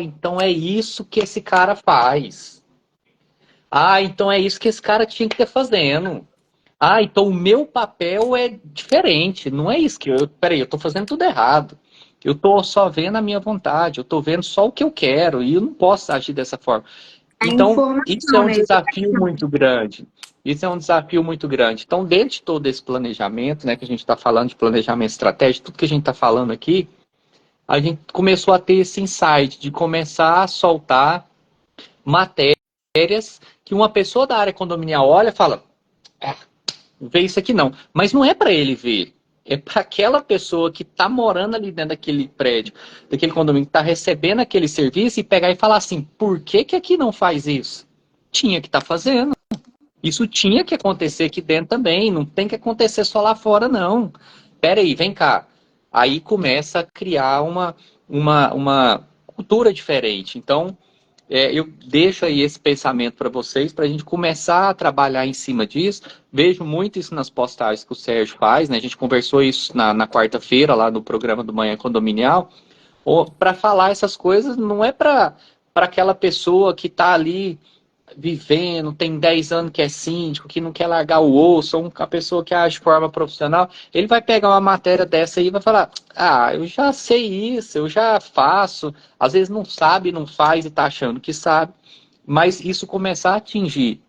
então é isso que esse cara faz. Então é isso que esse cara tinha que estar fazendo. Então o meu papel é diferente. Não é isso que peraí, eu estou fazendo tudo errado. Eu estou só vendo a minha vontade, eu estou vendo só o que eu quero e eu não posso agir dessa forma. Então, isso é um desafio muito grande. Isso é um desafio muito grande. Então, dentro de todo esse planejamento, né, que a gente está falando de planejamento estratégico, tudo que a gente está falando aqui, a gente começou a ter esse insight de começar a soltar matérias que uma pessoa da área condominial olha e fala, vê isso aqui não. Mas não é para ele ver. É para aquela pessoa que está morando ali dentro daquele prédio, daquele condomínio, que está recebendo aquele serviço e pegar e falar assim, por que aqui não faz isso? Tinha que estar fazendo. Isso tinha que acontecer aqui dentro também. Não tem que acontecer só lá fora, não. Pera aí, vem cá. Aí começa a criar uma cultura diferente. Então, eu deixo aí esse pensamento para vocês, para a gente começar a trabalhar em cima disso. Vejo muito isso nas postagens que o Sérgio faz, né? A gente conversou isso na quarta-feira, lá no programa do Manhã Condominial. Para falar essas coisas, não é para aquela pessoa que está ali vivendo, tem 10 anos que é síndico, que não quer largar o osso, ou a pessoa que age de forma profissional, ele vai pegar uma matéria dessa aí e vai falar, eu já sei isso, eu já faço, às vezes não sabe, não faz e está achando que sabe. Mas isso começar a atingir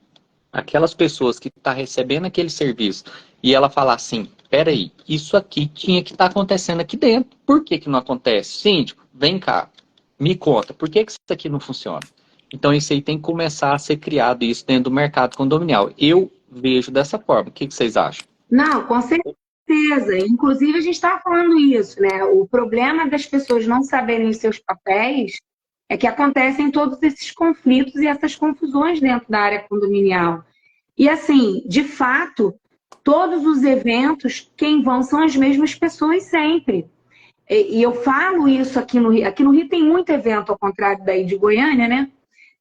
aquelas pessoas que estão recebendo aquele serviço e ela falar assim, peraí, isso aqui tinha que estar acontecendo aqui dentro. Por que não acontece? Síndico, vem cá, me conta, por que isso aqui não funciona? Então isso aí tem que começar a ser criado isso dentro do mercado condominial. Eu vejo dessa forma. O que vocês acham? Não, com certeza. Inclusive, a gente estava falando isso, né? O problema das pessoas não saberem os seus papéis é que acontecem todos esses conflitos e essas confusões dentro da área condominial. E, assim, de fato, todos os eventos, quem vão são as mesmas pessoas sempre. E eu falo isso aqui no Rio. Aqui no Rio tem muito evento, ao contrário daí de Goiânia, né?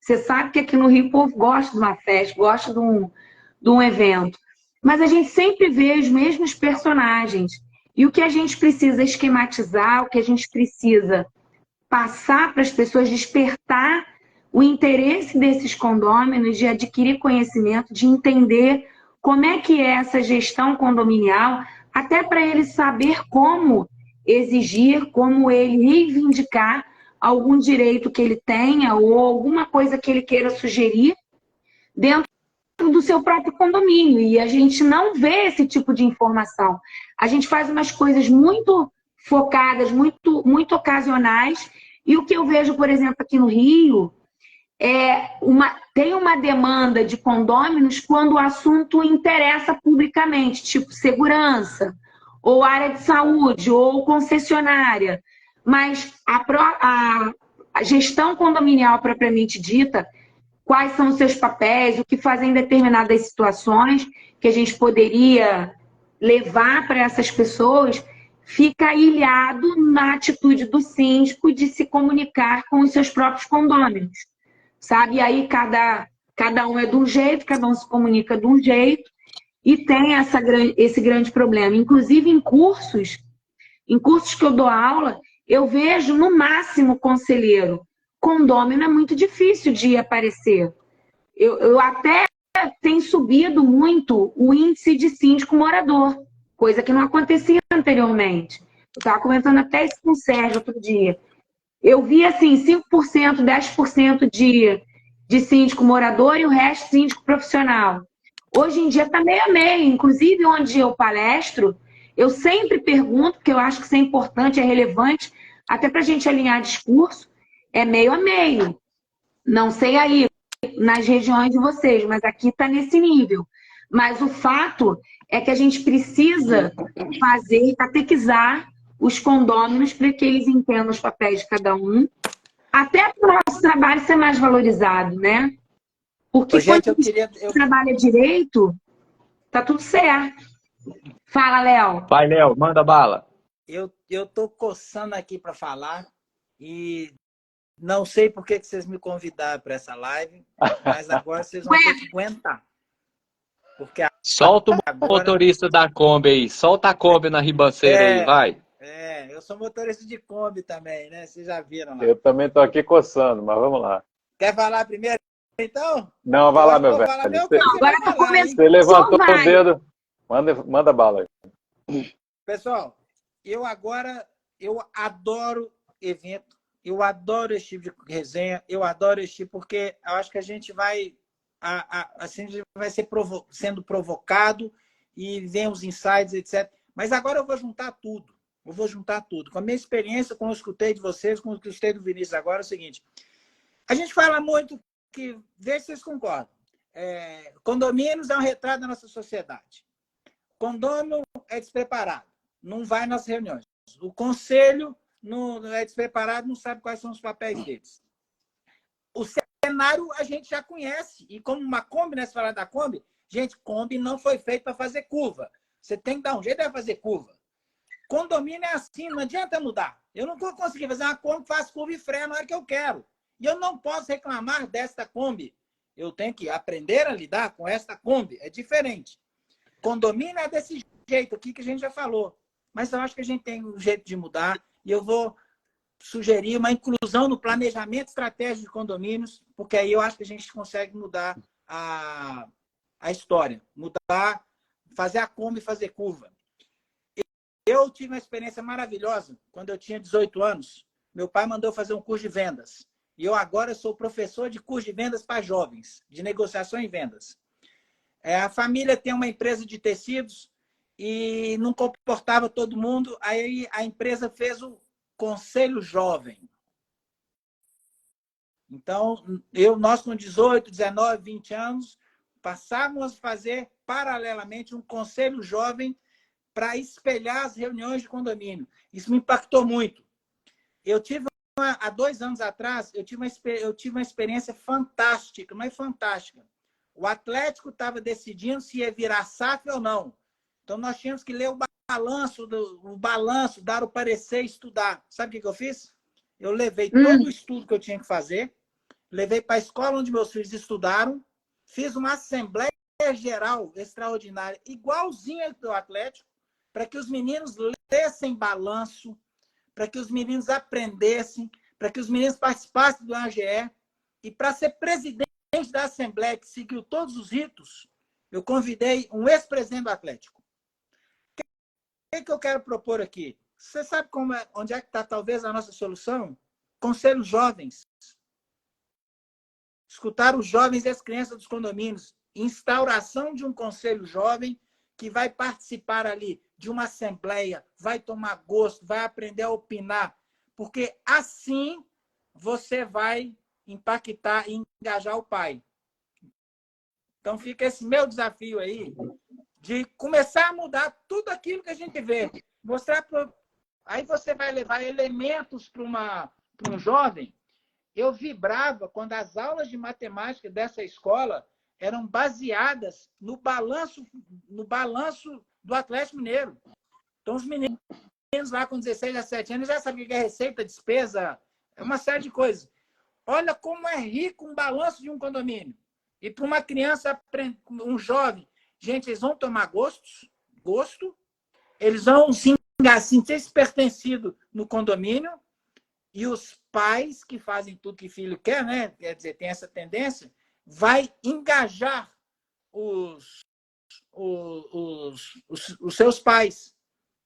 Você sabe que aqui no Rio o povo gosta de uma festa, gosta de um evento. Mas a gente sempre vê os mesmos personagens. E o que a gente precisa esquematizar, o que a gente precisa passar para as pessoas, despertar o interesse desses condôminos, de adquirir conhecimento, de entender como é que é essa gestão condominial, até para ele saber como exigir, como ele reivindicar algum direito que ele tenha ou alguma coisa que ele queira sugerir dentro do seu próprio condomínio. E a gente não vê esse tipo de informação. A gente faz umas coisas muito focadas, muito ocasionais. E o que eu vejo, por exemplo, aqui no Rio, tem uma demanda de condôminos quando o assunto interessa publicamente, tipo segurança, ou área de saúde, ou concessionária. Mas a gestão condominial propriamente dita, quais são os seus papéis, o que fazer em determinadas situações que a gente poderia levar para essas pessoas, fica ilhado na atitude do síndico de se comunicar com os seus próprios condôminos, sabe? E aí cada um é de um jeito, cada um se comunica de um jeito, e tem esse grande problema. Inclusive em cursos que eu dou aula, eu vejo no máximo conselheiro. Condômino é muito difícil de aparecer. Eu até tenho subido muito o índice de síndico morador, coisa que não acontecia anteriormente. Eu estava comentando até isso com o Sérgio outro dia. Eu vi assim, 5%, 10% de síndico morador e o resto síndico profissional. Hoje em dia está meio a meio. Inclusive, onde eu palestro, eu sempre pergunto, porque eu acho que isso é importante, é relevante, até para a gente alinhar discurso, é meio a meio. Não sei aí, nas regiões de vocês, mas aqui está nesse nível. Mas o fato é que a gente precisa fazer, catequizar os condôminos para que eles entendam os papéis de cada um, até para o nosso trabalho ser mais valorizado, né? Porque quando a gente trabalha direito, tá tudo certo. Fala, Léo. Vai, Léo, manda bala. Eu tô coçando aqui para falar e não sei por que vocês me convidaram para essa live, mas agora vocês vão ter que aguentar. Porque solta o motorista da Kombi aí. Solta a Kombi na ribanceira aí, vai. Eu sou motorista de Kombi também, né? Vocês já viram lá. Eu também tô aqui coçando, mas vamos lá. Quer falar primeiro, então? Não, vai lá, meu velho. Agora tá começando. Você levantou o dedo. Manda bala aí. Pessoal, eu adoro evento, eu adoro esse tipo de resenha, eu adoro esse tipo, porque eu acho que a gente vai ser sendo provocado e vem os insights, etc. Mas agora eu vou juntar tudo. Com a minha experiência, como eu escutei de vocês, como eu escutei do Vinícius agora, é o seguinte. A gente fala muito que, vê se vocês concordam, condomínios é um retrato da nossa sociedade. Condômino é despreparado, não vai nas reuniões. O conselho não é despreparado, não sabe quais são os papéis deles. O cenário a gente já conhece. E como uma Kombi, né? Se falar da Kombi, gente, Kombi não foi feito para fazer curva. Você tem que dar um jeito de fazer curva. Condomínio é assim, não adianta mudar. Eu não vou conseguir fazer uma Kombi que faz curva e freia na hora que eu quero. E eu não posso reclamar desta Kombi. Eu tenho que aprender a lidar com esta Kombi. É diferente. Condomínio é desse jeito aqui que a gente já falou. Mas eu acho que a gente tem um jeito de mudar. E eu vou sugerir uma inclusão no planejamento estratégico de condomínios, porque aí eu acho que a gente consegue mudar a história. Mudar, fazer a Kombi fazer curva. Eu tive uma experiência maravilhosa quando eu tinha 18 anos. Meu pai mandou fazer um curso de vendas. E eu agora sou professor de curso de vendas para jovens, de negociação e vendas. A família tem uma empresa de tecidos e não comportava todo mundo. Aí a empresa fez o Conselho Jovem. Então, nós com 18, 19, 20 anos, passávamos a fazer paralelamente um Conselho Jovem para espelhar as reuniões de condomínio. Isso me impactou muito. Há 2 anos atrás, eu tive uma experiência fantástica, mas fantástica. O Atlético estava decidindo se ia virar SAF ou não. Então, nós tínhamos que ler o balanço, dar o parecer, estudar. Sabe o que eu fiz? Eu levei todo o estudo que eu tinha que fazer, levei para a escola onde meus filhos estudaram, fiz uma assembleia geral extraordinária, igualzinha do Atlético, para que os meninos lessem balanço, para que os meninos aprendessem, para que os meninos participassem do AGE. E para ser presidente da Assembleia, que seguiu todos os ritos, eu convidei um ex-presidente do Atlético. O que eu quero propor aqui? Você sabe onde é que está talvez a nossa solução? Conselhos jovens. Escutar os jovens e as crianças dos condomínios. Instauração de um conselho jovem que vai participar ali de uma assembleia, vai tomar gosto, vai aprender a opinar, porque assim você vai impactar e engajar o pai. Então fica esse meu desafio aí de começar a mudar tudo aquilo que a gente vê. Mostrar aí você vai levar elementos para um jovem. Eu vibrava quando as aulas de matemática dessa escola eram baseadas no balanço do Atlético Mineiro. Então, os meninos lá com 16, 17 anos já sabem o que é receita, despesa, é uma série de coisas. Olha como é rico um balanço de um condomínio. E para uma criança, um jovem, gente, eles vão tomar gosto, eles vão se sentir pertencido no condomínio, e os pais que fazem tudo que filho quer, né? Quer dizer, tem essa tendência, vai engajar os seus pais.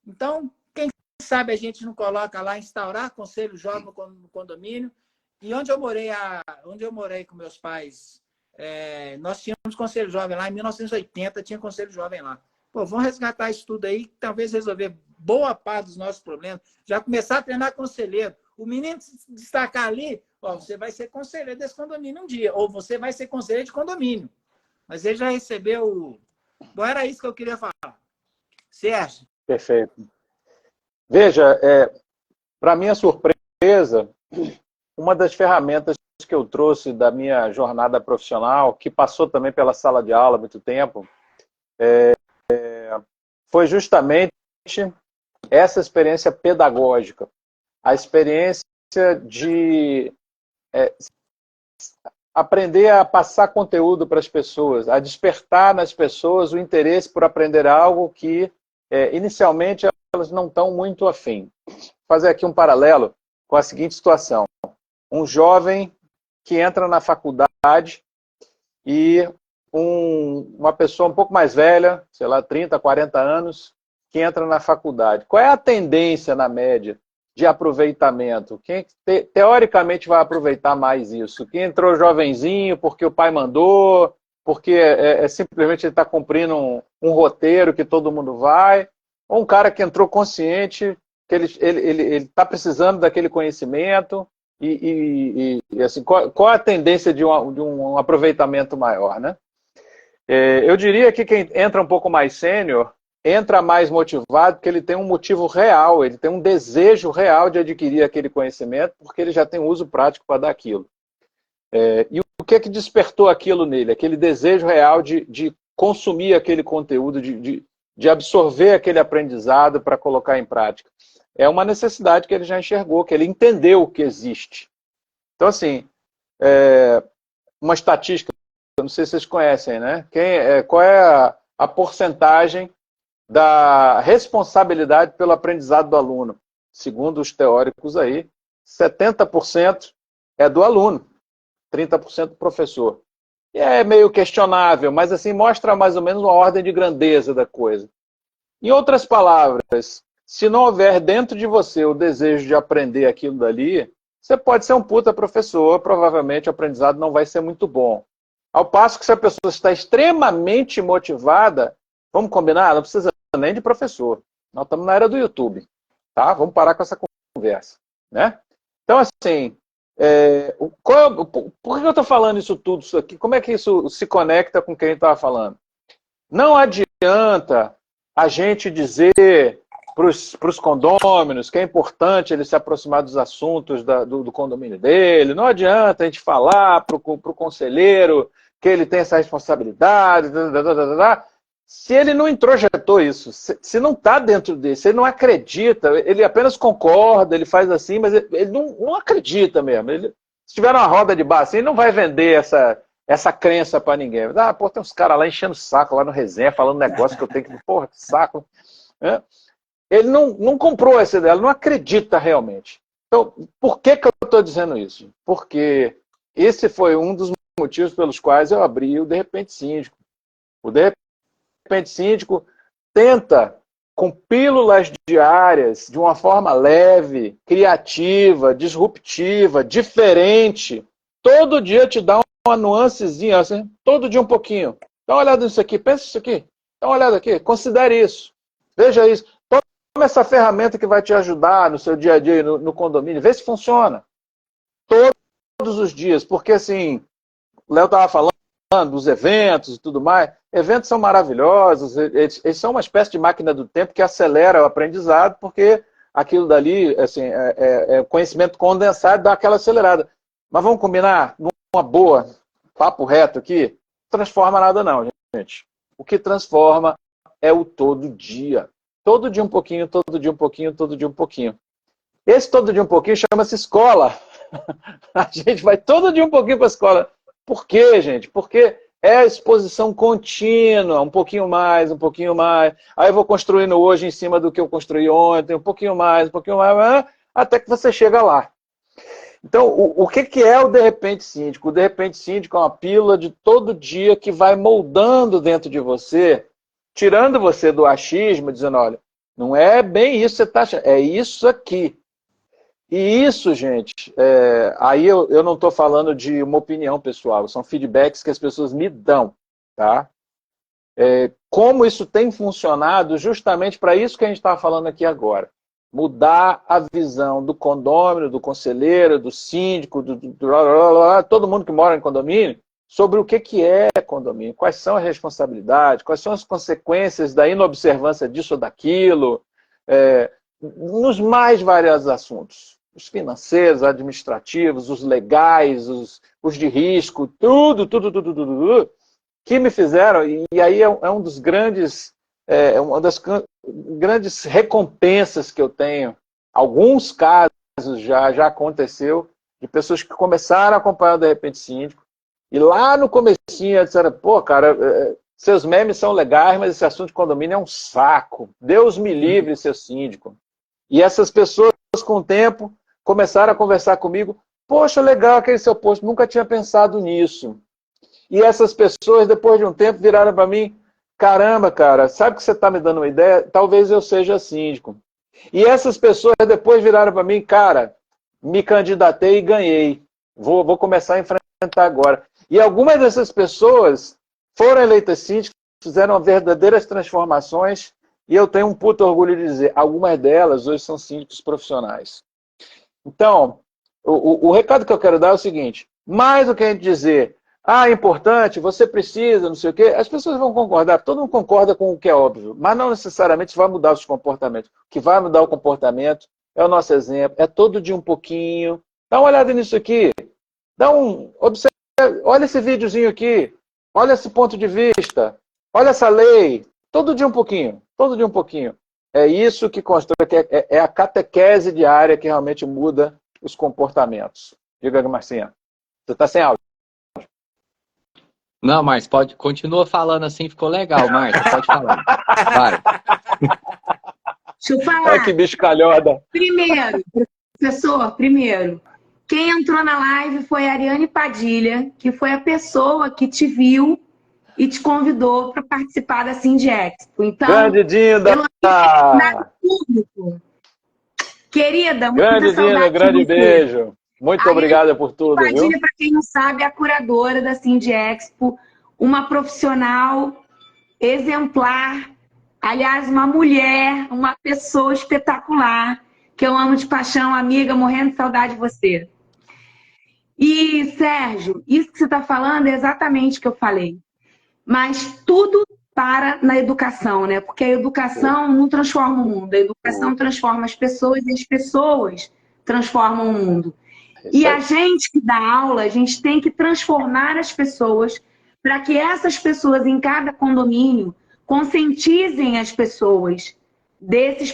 Então, quem sabe a gente não coloca lá, instaurar conselho jovem no condomínio. E onde eu morei com meus pais, nós tínhamos conselho jovem lá, em 1980 tinha conselho jovem lá. Pô, vamos resgatar isso tudo aí, talvez resolver boa parte dos nossos problemas. Já começar a treinar conselheiro. O menino se destacar ali, você vai ser conselheiro desse condomínio um dia, ou você vai ser conselheiro de condomínio. Mas ele já recebeu... Bom, era isso que eu queria falar. Sérgio. Perfeito. Veja, para minha surpresa, uma das ferramentas que eu trouxe da minha jornada profissional, que passou também pela sala de aula há muito tempo, foi justamente essa experiência pedagógica. A experiência de aprender a passar conteúdo para as pessoas, a despertar nas pessoas o interesse por aprender algo que, inicialmente, elas não estão muito afim. Vou fazer aqui um paralelo com a seguinte situação. Um jovem que entra na faculdade e uma pessoa um pouco mais velha, sei lá, 30, 40 anos, que entra na faculdade. Qual é a tendência, na média, de aproveitamento? Quem teoricamente vai aproveitar mais isso? Quem entrou jovenzinho porque o pai mandou, porque simplesmente ele está cumprindo um roteiro que todo mundo vai, ou um cara que entrou consciente que ele está precisando daquele conhecimento e assim, qual a tendência de um aproveitamento maior, né? Eu diria que quem entra um pouco mais sênior entra mais motivado porque ele tem um motivo real, ele tem um desejo real de adquirir aquele conhecimento, porque ele já tem um uso prático para dar aquilo. E o que é que despertou aquilo nele? Aquele desejo real de consumir aquele conteúdo, de absorver aquele aprendizado para colocar em prática. É uma necessidade que ele já enxergou, que ele entendeu que existe. Então, assim, uma estatística, eu não sei se vocês conhecem, né? Qual é a porcentagem da responsabilidade pelo aprendizado do aluno? Segundo os teóricos aí, 70% é do aluno, 30% do professor. E é meio questionável, mas assim mostra mais ou menos uma ordem de grandeza da coisa. Em outras palavras, se não houver dentro de você o desejo de aprender aquilo dali, você pode ser um puta professor, provavelmente o aprendizado não vai ser muito bom. Ao passo que se a pessoa está extremamente motivada, vamos combinar, não precisa nem de professor. Nós estamos na era do YouTube, tá? Vamos parar com essa conversa, né? Então, assim, por que eu estou falando isso tudo, isso aqui? Como é que isso se conecta com quem estava falando? Não adianta a gente dizer para os condôminos que é importante ele se aproximar dos assuntos do condomínio dele, não adianta a gente falar para o conselheiro que ele tem essa responsabilidade, se ele não introjetou isso, se não está dentro dele, se ele não acredita, ele apenas concorda, ele faz assim, mas ele não acredita mesmo. Se tiver uma roda de bar assim, ele não vai vender essa crença para ninguém. Pô, tem uns caras lá enchendo o saco, lá no resenha, falando negócio que eu tenho que... Porra, que saco. Ele não comprou essa ideia, ele não acredita realmente. Então, por que eu estou dizendo isso? Porque esse foi um dos motivos pelos quais eu abri o De Repente Síndico. O De Repente Síndico tenta, com pílulas diárias, de uma forma leve, criativa, disruptiva, diferente, todo dia te dá uma nuancezinha, assim, todo dia um pouquinho. Dá uma olhada nisso aqui, pensa isso aqui, dá uma olhada aqui, considere isso, veja isso. Toma essa ferramenta que vai te ajudar no seu dia a dia, no condomínio, vê se funciona. Todos os dias, porque assim, o Léo estava falando dos eventos e tudo mais. Eventos são maravilhosos, eles são uma espécie de máquina do tempo que acelera o aprendizado, porque aquilo dali, assim, é conhecimento condensado, dá aquela acelerada. Mas vamos combinar, numa boa, papo reto aqui, não transforma nada não, gente. O que transforma é o todo dia. Todo dia um pouquinho, todo dia um pouquinho, todo dia um pouquinho. Esse todo dia um pouquinho chama-se escola. A gente vai todo dia um pouquinho para a escola. Por quê, gente? Porque é a exposição contínua, um pouquinho mais, um pouquinho mais. Aí eu vou construindo hoje em cima do que eu construí ontem, um pouquinho mais, até que você chega lá. Então, o que é o De Repente Síndico? O De Repente Síndico é uma pílula de todo dia que vai moldando dentro de você, tirando você do achismo, dizendo, olha, não é bem isso que você está achando, é isso aqui. E isso, gente, aí eu não estou falando de uma opinião pessoal, são feedbacks que as pessoas me dão, tá? Como isso tem funcionado justamente para isso que a gente está falando aqui agora. Mudar a visão do condômino, do conselheiro, do síndico, todo mundo que mora em condomínio, sobre o que é condomínio, quais são as responsabilidades, quais são as consequências da inobservância disso ou daquilo, nos mais variados assuntos. Os financeiros, administrativos, os legais, os de risco, tudo, que me fizeram, e aí é um dos grandes, uma das grandes recompensas que eu tenho. Alguns casos já aconteceu, de pessoas que começaram a acompanhar o De Repente Síndico, e lá no comecinho disseram, pô, cara, seus memes são legais, mas esse assunto de condomínio é um saco. Deus me livre, seu síndico. E essas pessoas, com o tempo, começaram a conversar comigo. Poxa, legal aquele seu post, nunca tinha pensado nisso. E essas pessoas, depois de um tempo, viraram para mim, caramba, cara, sabe que você está me dando uma ideia? Talvez eu seja síndico. E essas pessoas depois viraram para mim, cara, me candidatei e ganhei. Vou começar a enfrentar agora. E algumas dessas pessoas foram eleitas síndicos, fizeram verdadeiras transformações, e eu tenho um puto orgulho de dizer, algumas delas hoje são síndicos profissionais. Então, o recado que eu quero dar é o seguinte, mais do que a gente dizer, é importante, você precisa, não sei o quê, as pessoas vão concordar, todo mundo concorda com o que é óbvio, mas não necessariamente vai mudar os comportamentos. O que vai mudar o comportamento é o nosso exemplo, é todo dia um pouquinho. Dá uma olhada nisso aqui, observa, olha esse videozinho aqui, olha esse ponto de vista, olha essa lei, todo dia um pouquinho, todo dia um pouquinho. É isso que constrói, que é a catequese diária que realmente muda os comportamentos. Diga, Marcinha, você está sem áudio. Não, Márcio, continua falando assim, ficou legal, Márcio, pode falar. Vai. Deixa eu falar. Olha que bicho calhoda. Primeiro, quem entrou na live foi a Ariane Padilha, que foi a pessoa que te viu e te convidou para participar da Cindy Expo. Então, grande Dinda! Querida, grande Dinda, grande beijo. Muito obrigada por tudo, viu? Para quem não sabe, é a curadora da Cindy Expo, uma profissional exemplar, aliás, uma mulher, uma pessoa espetacular, que eu amo de paixão, amiga, morrendo de saudade de você. E, Sérgio, isso que você está falando é exatamente o que eu falei. Mas tudo para na educação, né? Porque a educação não transforma o mundo, a educação transforma as pessoas e as pessoas transformam o mundo. E a gente que dá aula, a gente tem que transformar as pessoas para que essas pessoas em cada condomínio conscientizem as pessoas desses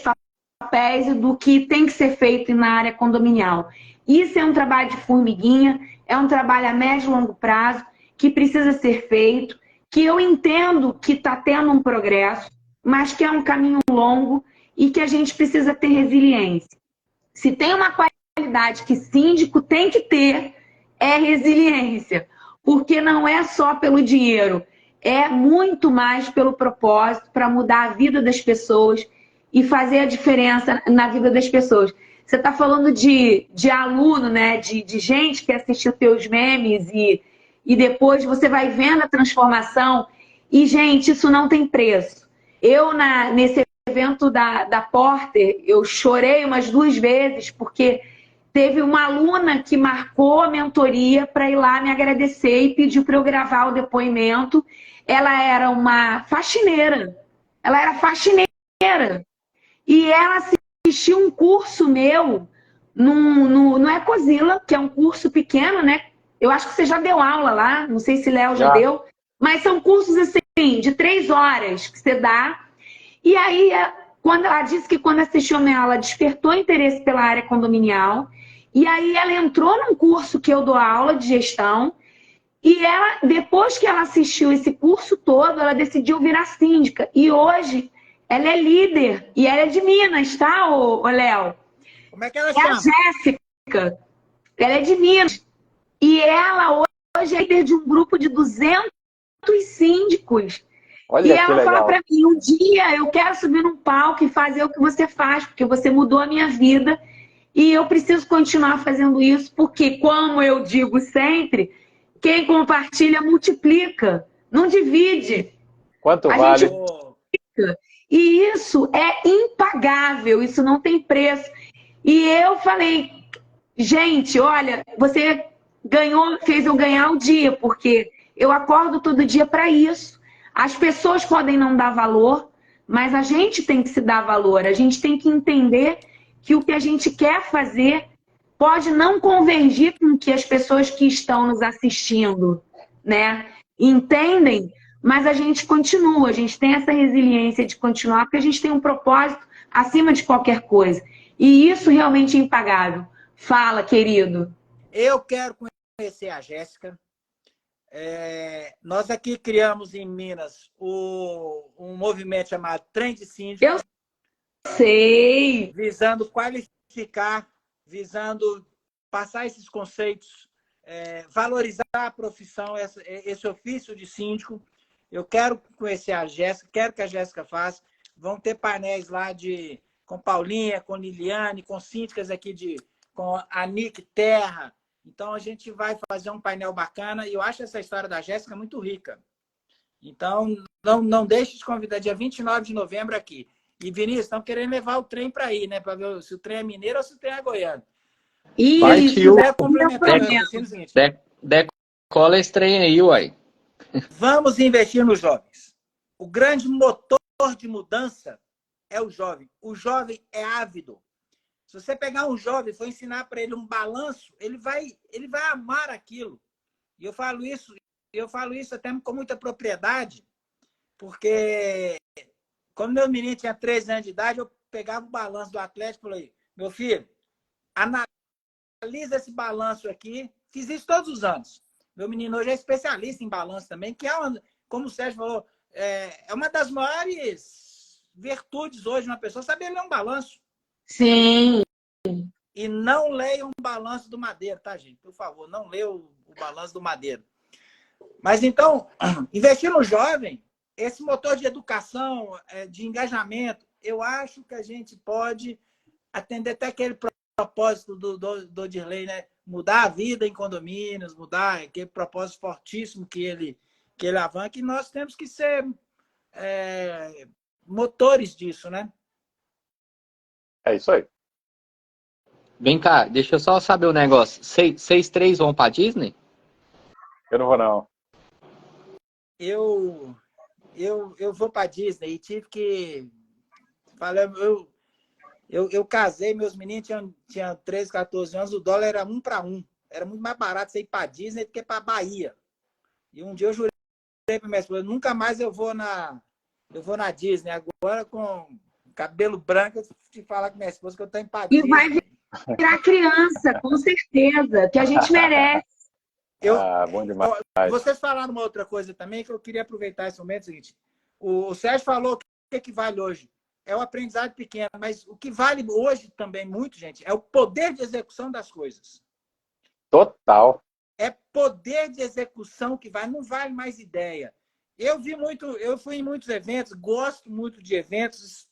papéis e do que tem que ser feito na área condominial. Isso é um trabalho de formiguinha, é um trabalho a médio e longo prazo que precisa ser feito, que eu entendo que está tendo um progresso, mas que é um caminho longo e que a gente precisa ter resiliência. Se tem uma qualidade que síndico tem que ter, é resiliência. Porque não é só pelo dinheiro, é muito mais pelo propósito para mudar a vida das pessoas e fazer a diferença na vida das pessoas. Você está falando de aluno, né? de gente que assistiu teus memes e depois você vai vendo a transformação. E, gente, isso não tem preço. Eu, nesse evento da Porter, eu chorei umas 2 vezes, porque teve uma aluna que marcou a mentoria para ir lá me agradecer e pediu para eu gravar o depoimento. Ela era uma faxineira. Ela era faxineira. E ela assistiu um curso meu no Ecozilla, que é um curso pequeno, né? Eu acho que você já deu aula lá, não sei se Léo já deu, mas são cursos assim, de 3 horas que você dá. E aí, quando ela disse que quando assistiu a minha aula, despertou interesse pela área condominial. E aí ela entrou num curso que eu dou aula de gestão. E ela, depois que ela assistiu esse curso todo, ela decidiu virar síndica. E hoje ela é líder. E ela é de Minas, tá, Léo? Como é que ela chama? É a Jéssica. Ela é de Minas. E ela hoje é líder de um grupo de 200 síndicos. Olha, e ela legal. fala para mim, um dia eu quero subir num palco e fazer o que você faz, porque você mudou a minha vida e eu preciso continuar fazendo isso, porque, como eu digo sempre, quem compartilha multiplica, não divide. Quanto vale? Gente multiplica. E isso é impagável, isso não tem preço. E eu falei, gente, olha, você fez eu ganhar o dia, porque eu acordo todo dia para isso. As pessoas podem não dar valor, mas a gente tem que se dar valor. A gente tem que entender que o que a gente quer fazer pode não convergir com o que as pessoas que estão nos assistindo, né, entendem, mas a gente continua. A gente tem essa resiliência de continuar, porque a gente tem um propósito acima de qualquer coisa. E isso realmente é impagável. Fala, querido. Eu quero conhecer a Jéssica. Nós aqui criamos em Minas um movimento chamado Trem de Síndico. Eu sei. Visando qualificar, visando passar esses conceitos, valorizar a profissão, esse ofício de síndico. Eu quero conhecer a Jéssica, quero que a Jéssica faça. Vão ter painéis lá com Paulinha, com Liliane, com síndicas aqui com a Nick Terra. Então, a gente vai fazer um painel bacana e eu acho essa história da Jéssica muito rica. Então, não deixe de convidar dia 29 de novembro aqui. E, Vinícius, estão querendo levar o trem para aí, né? Para ver se o trem é mineiro ou se o trem é goiano. Vai, tio. Decola esse trem aí, uai. Vamos investir nos jovens. O grande motor de mudança é o jovem. O jovem é ávido. Se você pegar um jovem e for ensinar para ele um balanço, ele vai amar aquilo. E eu falo isso até com muita propriedade, porque quando meu menino tinha 13 anos de idade, eu pegava o balanço do Atlético e falei, meu filho, analisa esse balanço aqui. Fiz isso todos os anos. Meu menino hoje é especialista em balanço também, que como o Sérgio falou, é uma das maiores virtudes hoje de uma pessoa, saber ler um balanço. Sim. E não leiam um balanço do Madeiro, tá, gente? Por favor, não leiam o balanço do Madeiro. Mas, então, investir no jovem, esse motor de educação, de engajamento, eu acho que a gente pode atender até aquele propósito do Dirley, né? Mudar a vida em condomínios, mudar aquele propósito fortíssimo que ele avança, que nós temos que ser motores disso, né? É isso aí. Vem cá, deixa eu só saber um negócio. Vocês três vão pra Disney? Eu não vou, não. Eu vou pra Disney e tive que... Eu casei, meus meninos tinham 13, 14 anos, o dólar era 1 para 1. Era muito mais barato você ir para Disney do que para Bahia. E um dia eu jurei para minha esposa, nunca mais eu vou na Disney. Agora, com cabelo branco, eu te falar com minha esposa que eu estou em Paris. E vai virar criança, com certeza, que a gente merece. Bom demais. Vocês falaram uma outra coisa também, que eu queria aproveitar esse momento. É o seguinte, o Sérgio falou o que vale hoje. É o aprendizado pequeno, mas o que vale hoje também muito, gente, é o poder de execução das coisas. Total. É poder de execução que vale, não vale mais ideia. Eu fui em muitos eventos, gosto muito de eventos,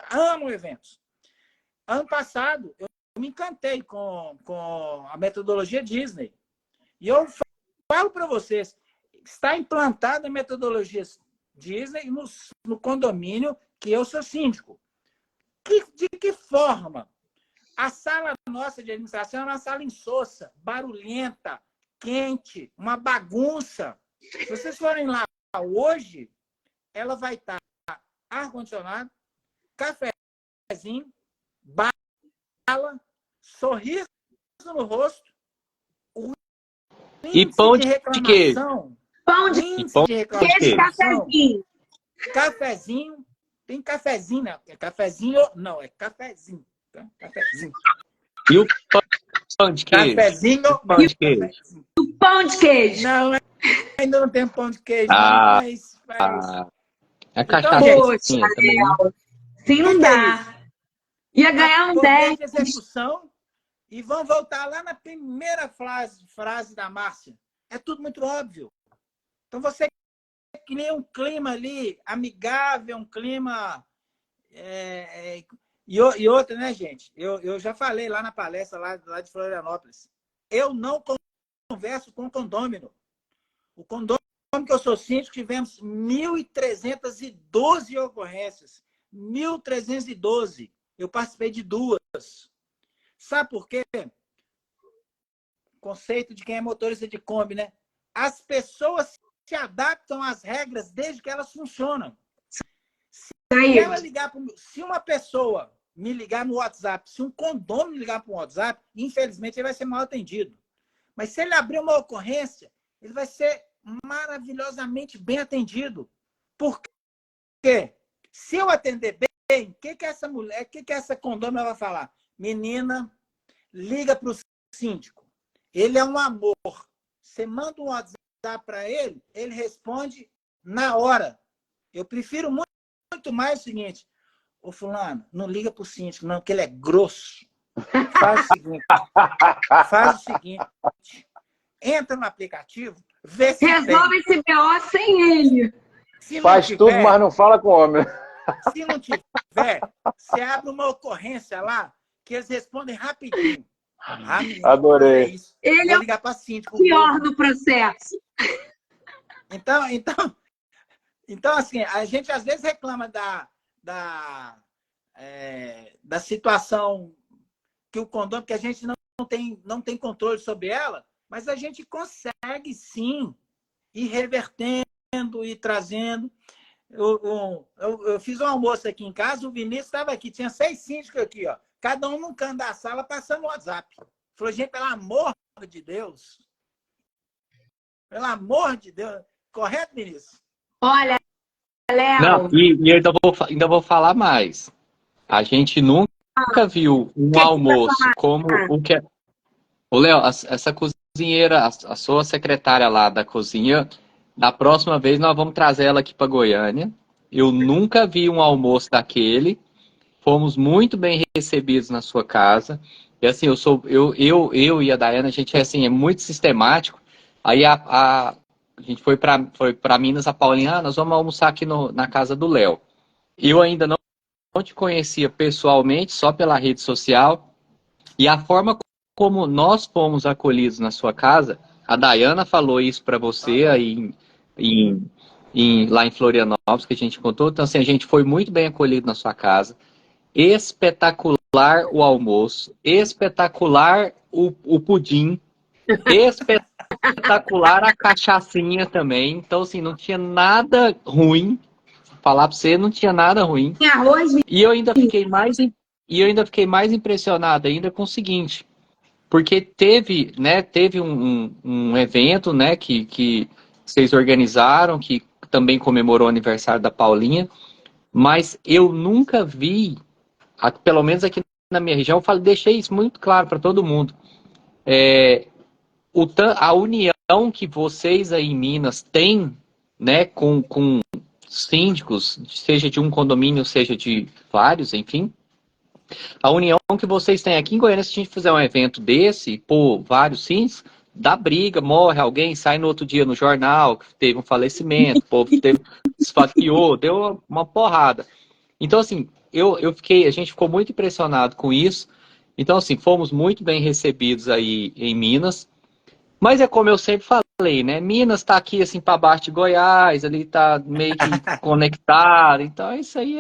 amo eventos. Ano passado, eu me encantei com a metodologia Disney. E eu falo para vocês, está implantada a metodologia Disney no condomínio que eu sou síndico. De que forma? A sala nossa de administração é uma sala insossa, barulhenta, quente, uma bagunça. Se vocês forem lá hoje, ela vai estar ar-condicionado, cafezinho, bala, sorriso no rosto, e pão de queijo. Pão de queijo, cafezinho. Cafezinho. Tem cafezinho, né? É cafezinho? Não, é cafezinho. Tá? Cafezinho. E o pão de queijo? Cafezinho. Pão de queijo. O pão de queijo. Não, ainda não tem pão de queijo, mas... É cachaça. Poxa, sim, não dá. Ia ganhar um 10. De execução, e vão voltar lá na primeira frase da Márcia. É tudo muito óbvio. Então, você cria um clima ali amigável, um clima... E outra, né, gente? Eu já falei lá na palestra lá de Florianópolis. Eu não converso com condômino. O condômino que eu sou síndico, tivemos 1.312 ocorrências. 1.312. Eu participei de 2. Sabe por quê? Conceito de quem é motorista de Kombi, né? As pessoas se adaptam às regras desde que elas funcionam. Se uma pessoa me ligar no WhatsApp, se um condômino me ligar para um WhatsApp, infelizmente ele vai ser mal atendido. Mas se ele abrir uma ocorrência, ele vai ser maravilhosamente bem atendido. Por quê? Se eu atender bem, o que essa mulher, o que essa condômina vai falar? Menina, liga para o síndico. Ele é um amor. Você manda um WhatsApp para ele, ele responde na hora. Eu prefiro muito mais o seguinte: ô fulano, não liga para o síndico, não, porque ele é grosso. Faz o seguinte, entra no aplicativo, vê se resolve esse BO sem ele. Faz tudo, mas não fala com o homem. Se não tiver, você abre uma ocorrência lá, que eles respondem rapidinho. Adorei. Ele é o pior do processo. Então, assim, a gente às vezes reclama da situação que o condômino, que a gente não tem controle sobre ela, mas a gente consegue sim ir revertendo e trazendo. Eu fiz um almoço aqui em casa, o Vinícius estava aqui, tinha 6 síndicos aqui, ó, cada um num canto da sala passando o WhatsApp. Falou, gente, pelo amor de Deus. Pelo amor de Deus. Correto, Vinícius? Olha, Léo. Não, e ainda vou falar mais. A gente nunca viu um almoço como o que é. Ô, Léo, essa cozinheira, a sua secretária lá da cozinha, da próxima vez nós vamos trazer ela aqui para Goiânia. Eu nunca vi um almoço daquele. Fomos muito bem recebidos na sua casa. E assim, eu e a Daiana, a gente é muito sistemático. Aí a gente foi para Minas, a Paulinha, nós vamos almoçar aqui na casa do Léo. Eu ainda não te conhecia pessoalmente, só pela rede social. E a forma como nós fomos acolhidos na sua casa, a Dayana falou isso para você aí lá em Florianópolis, que a gente contou. Então, assim, a gente foi muito bem acolhido na sua casa. Espetacular o almoço, espetacular o pudim, espetacular a cachaçinha também. Então, assim, não tinha nada ruim. Falar para você, não tinha nada ruim. Arroz. E eu ainda fiquei mais impressionado ainda com o seguinte, porque teve um evento, né, que vocês organizaram, que também comemorou o aniversário da Paulinha, mas eu nunca vi, pelo menos aqui na minha região, deixei isso muito claro para todo mundo. A união que vocês aí em Minas têm, né, com síndicos, seja de um condomínio, seja de vários, enfim. A união que vocês têm aqui em Goiânia, se a gente fizer um evento desse, por vários síndicos, dá briga, morre alguém, sai no outro dia no jornal, teve um falecimento, o povo esfaqueou, deu uma porrada. Então, assim, a gente ficou muito impressionado com isso. Então, assim, fomos muito bem recebidos aí em Minas. Mas é como eu sempre falei, né? Minas está aqui, assim, para baixo de Goiás, ali está meio que conectado. Então, isso aí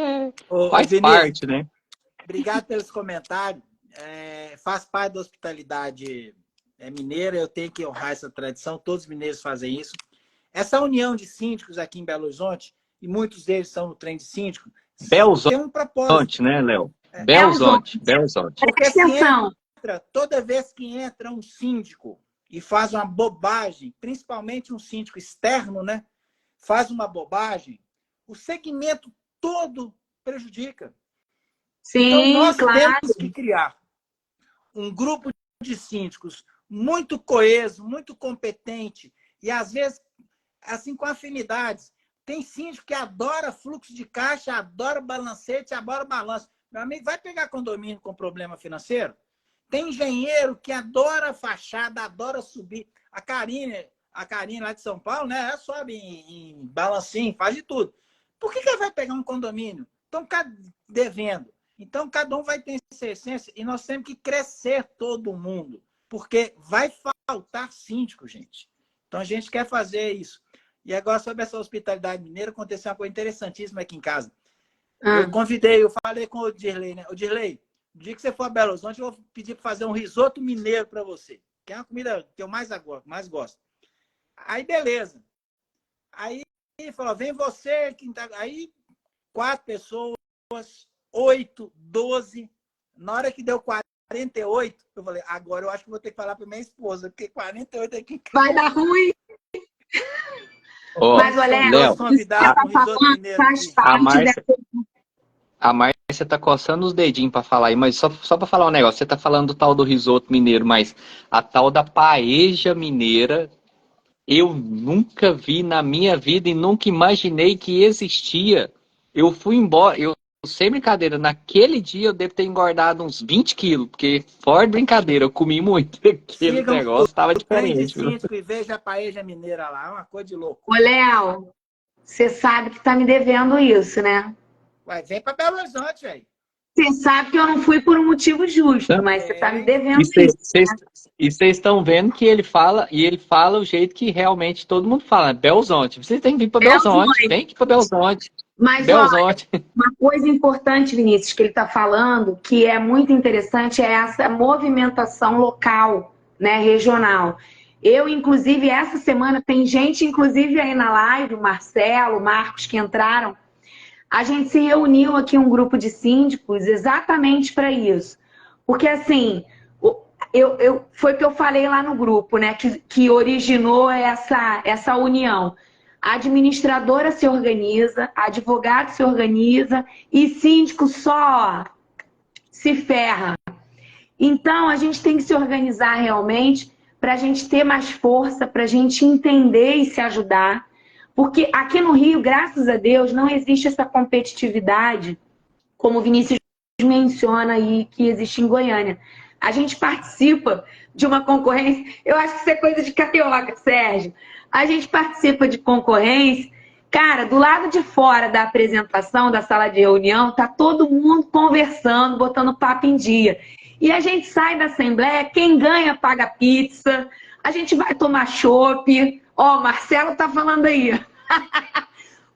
faz parte, né? Obrigado pelos comentários. Faz parte da hospitalidade mineira, eu tenho que honrar essa tradição, todos os mineiros fazem isso. Essa união de síndicos aqui em Belo Horizonte, e muitos deles são no trem de síndico, tem um propósito. Né, Léo? Belzonte. Porque toda vez que entra um síndico e faz uma bobagem, principalmente um síndico externo, né? Faz uma bobagem, o segmento todo prejudica. Sim, então, nós claro. temos que criar um grupo de síndicos muito coeso, muito competente e, às vezes, assim, com afinidades. Tem síndico que adora fluxo de caixa, adora balancete, adora balanço. Meu amigo, vai pegar condomínio com problema financeiro? Tem engenheiro que adora fachada, adora subir. A Karine lá de São Paulo, né? Ela sobe em balancinho, faz de tudo. Por que ela vai pegar um condomínio? Então, devendo. Então, cada um vai ter essa essência e nós temos que crescer todo mundo, porque vai faltar síndico, gente. Então, a gente quer fazer isso. E agora, sobre essa hospitalidade mineira, aconteceu uma coisa interessantíssima aqui em casa. Eu falei com o Dirley, né? O Dirley, no dia que você for a Belo Horizonte, eu vou pedir para fazer um risoto mineiro para você, que é uma comida que eu mais gosto. Aí, beleza. Aí, ele falou, vem você. Aí, 4 pessoas, 8, 12. Na hora que deu 48, eu falei, agora eu acho que vou ter que falar para minha esposa, porque 48 aqui... Vai dar ruim. Mas, olha, a Márcia tá coçando os dedinhos para falar aí, mas só para falar um negócio, você tá falando do tal do risoto mineiro, mas a tal da paeja mineira, eu nunca vi na minha vida e nunca imaginei que existia. Eu fui embora, sem brincadeira, naquele dia eu devo ter engordado uns 20 quilos, porque fora de brincadeira, eu comi muito. Aquele negócio estava diferente. E veja a paeja mineira lá, uma coisa de louco. Ô, Léo, você sabe que tá me devendo isso, né? Ué, vem para Belo Horizonte, velho. Você sabe que eu não fui por um motivo justo, mas você tá me devendo isso. E vocês estão vendo que ele fala o jeito que realmente todo mundo fala, Belzonte. Vocês têm que vir para Belzonte, tem que ir para Belzonte. Mas olha, uma coisa importante, Vinícius, que ele está falando, que é muito interessante, é essa movimentação local, né, regional. Eu, inclusive, essa semana, tem gente, inclusive, aí na live, o Marcelo, o Marcos, que entraram, a gente se reuniu aqui, um grupo de síndicos, exatamente para isso. Porque, assim, foi o que eu falei lá no grupo, né, que originou essa união. A administradora se organiza, advogado se organiza e síndico só se ferra. Então, a gente tem que se organizar realmente para a gente ter mais força, para a gente entender e se ajudar. Porque aqui no Rio, graças a Deus, não existe essa competitividade, como o Vinícius menciona aí, que existe em Goiânia. A gente participa de uma concorrência, eu acho que isso é coisa de carioca, Sérgio. A gente participa de concorrência. Cara, do lado de fora da apresentação, da sala de reunião, tá todo mundo conversando, botando papo em dia. E a gente sai da Assembleia, quem ganha paga pizza, a gente vai tomar chopp. Ó, Marcelo tá falando aí.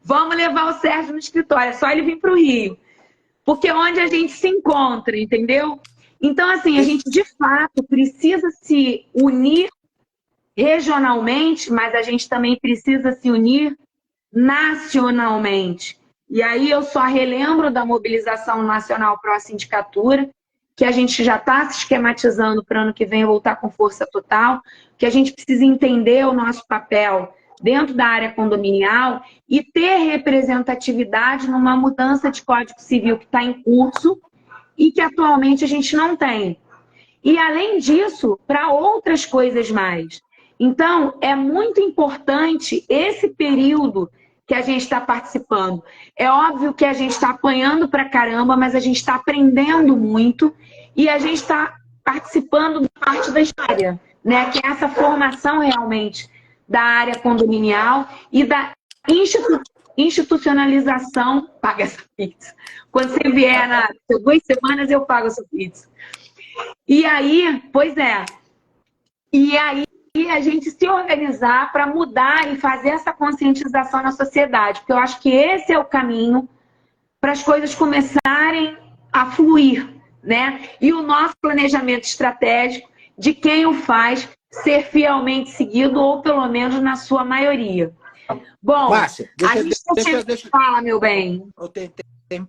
Vamos levar o Sérgio no escritório, é só ele vir para o Rio. Porque é onde a gente se encontra, entendeu? Então, assim, a gente de fato precisa se unir regionalmente, mas a gente também precisa se unir nacionalmente. E aí eu só relembro da mobilização nacional pró-sindicatura, que a gente já está se esquematizando para o ano que vem voltar com força total, que a gente precisa entender o nosso papel dentro da área condominial e ter representatividade numa mudança de Código Civil que está em curso e que atualmente a gente não tem. E, além disso, para outras coisas mais. Então, é muito importante esse período que a gente está participando. É óbvio que a gente está apanhando pra caramba, mas a gente está aprendendo muito e a gente está participando da parte da história, né? Que é essa formação realmente da área condominial e da institucionalização. Paga essa pizza. Quando você vier na 2 semanas, eu pago essa pizza. E aí, pois é, e aí a gente se organizar para mudar e fazer essa conscientização na sociedade, porque eu acho que esse é o caminho para as coisas começarem a fluir, né? E o nosso planejamento estratégico de quem o faz ser fielmente seguido, ou pelo menos na sua maioria. Bom, Márcia, deixa... Fala, meu bem.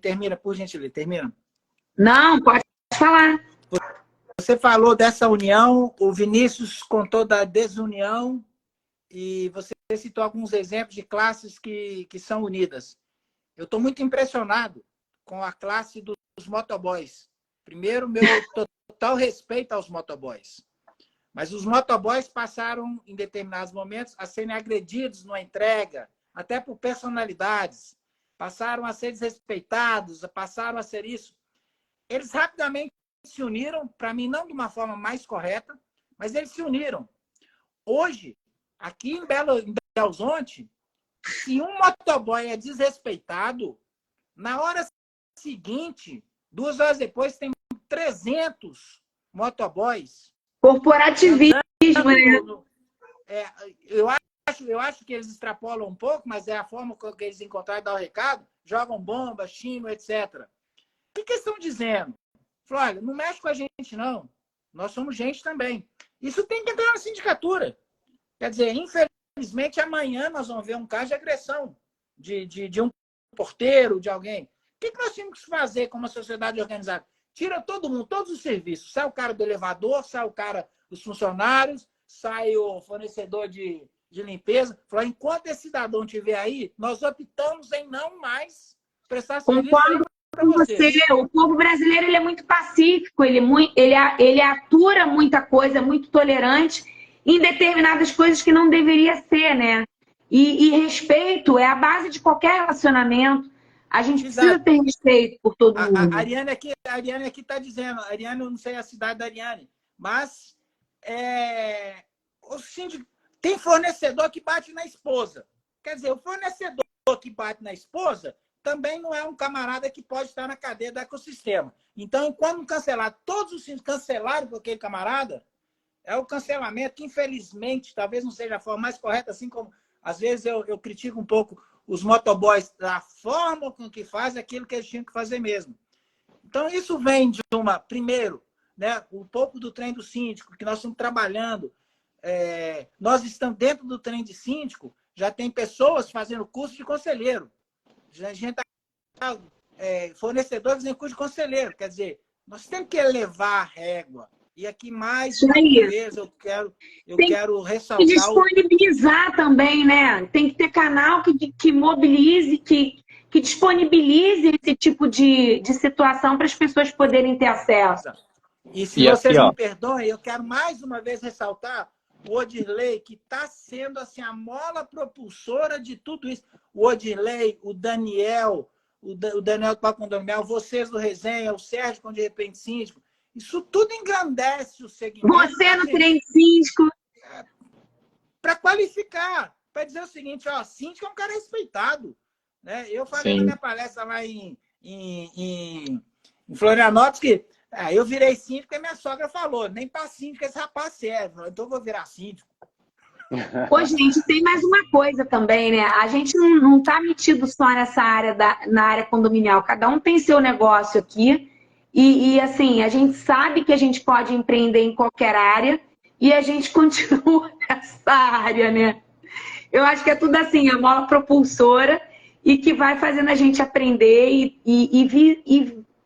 Termina, por gentileza, termina. Não, pode falar. Você falou dessa união, o Vinícius contou da desunião e você citou alguns exemplos de classes que são unidas. Eu estou muito impressionado com a classe dos motoboys. Primeiro, meu total respeito aos motoboys. Mas os motoboys passaram, em determinados momentos, a serem agredidos numa entrega, até por personalidades. Passaram a ser desrespeitados, passaram a ser isso. Eles rapidamente se uniram, para mim, não de uma forma mais correta, mas eles se uniram. Hoje, aqui em Belo Horizonte, se um motoboy é desrespeitado, na hora seguinte, 2 horas depois, tem 300 motoboys. Corporativismo, né? Eu acho que eles extrapolam um pouco, mas é a forma que eles encontraram de dar o recado, jogam bomba, xingam, etc. O que eles estão dizendo? Falou, olha, não mexe com a gente, não. Nós somos gente também. Isso tem que entrar na sindicatura. Quer dizer, infelizmente, amanhã nós vamos ver um caso de agressão de um porteiro, de alguém. O que nós temos que fazer como uma sociedade organizada? Tira todo mundo, todos os serviços. Sai o cara do elevador, sai o cara dos funcionários, sai o fornecedor de limpeza. Falou, enquanto esse cidadão estiver aí, nós optamos em não mais prestar serviço. Concordo com você. O povo brasileiro ele é muito pacífico, ele atura muita coisa, muito tolerante em determinadas coisas que não deveria ser, né? E respeito é a base de qualquer relacionamento. A gente precisa ter respeito por todo mundo. A Ariane aqui está dizendo, a Ariane, eu não sei a cidade da Ariane, mas o síndico tem fornecedor que bate na esposa. Quer dizer, o fornecedor que bate na esposa também não é um camarada que pode estar na cadeia do ecossistema. Então, enquanto não cancelar, todos os síndicos cancelaram por aquele camarada, é o cancelamento que, infelizmente, talvez não seja a forma mais correta, assim como, às vezes, eu critico um pouco os motoboys da forma com que fazem aquilo que eles tinham que fazer mesmo. Então, isso vem de primeiro, né, um pouco do trem do síndico, que nós estamos trabalhando. Nós estamos dentro do trem de síndico, já tem pessoas fazendo curso de conselheiro. A gente está fornecedores em curso de conselheiro. Quer dizer, nós temos que elevar a régua. E aqui, mais uma vez, eu quero ressaltar... E disponibilizar também, né? Tem que ter canal que mobilize, que disponibilize esse tipo de situação para as pessoas poderem ter acesso. E se vocês me perdoem, eu quero mais uma vez ressaltar o Odirley, que está sendo assim, a mola propulsora de tudo isso. O Odirley, o Daniel do Papo Condominial, vocês do Resenha, o Sérgio com De Repente Síndico, isso tudo engrandece o segmento. Você no trem síndico. Para qualificar, para dizer o seguinte, síndico é um cara respeitado. Né? Eu falei na minha palestra lá em Florianópolis que Eu virei síndico e minha sogra falou, nem para síndico esse rapaz serve. Então eu vou virar síndico. Pô, gente, tem mais uma coisa também, né? A gente não tá metido só nessa área na área condominial. Cada um tem seu negócio aqui. Assim, a gente sabe que a gente pode empreender em qualquer área e a gente continua nessa área, né? Eu acho que é tudo assim, a mola propulsora e que vai fazendo a gente aprender e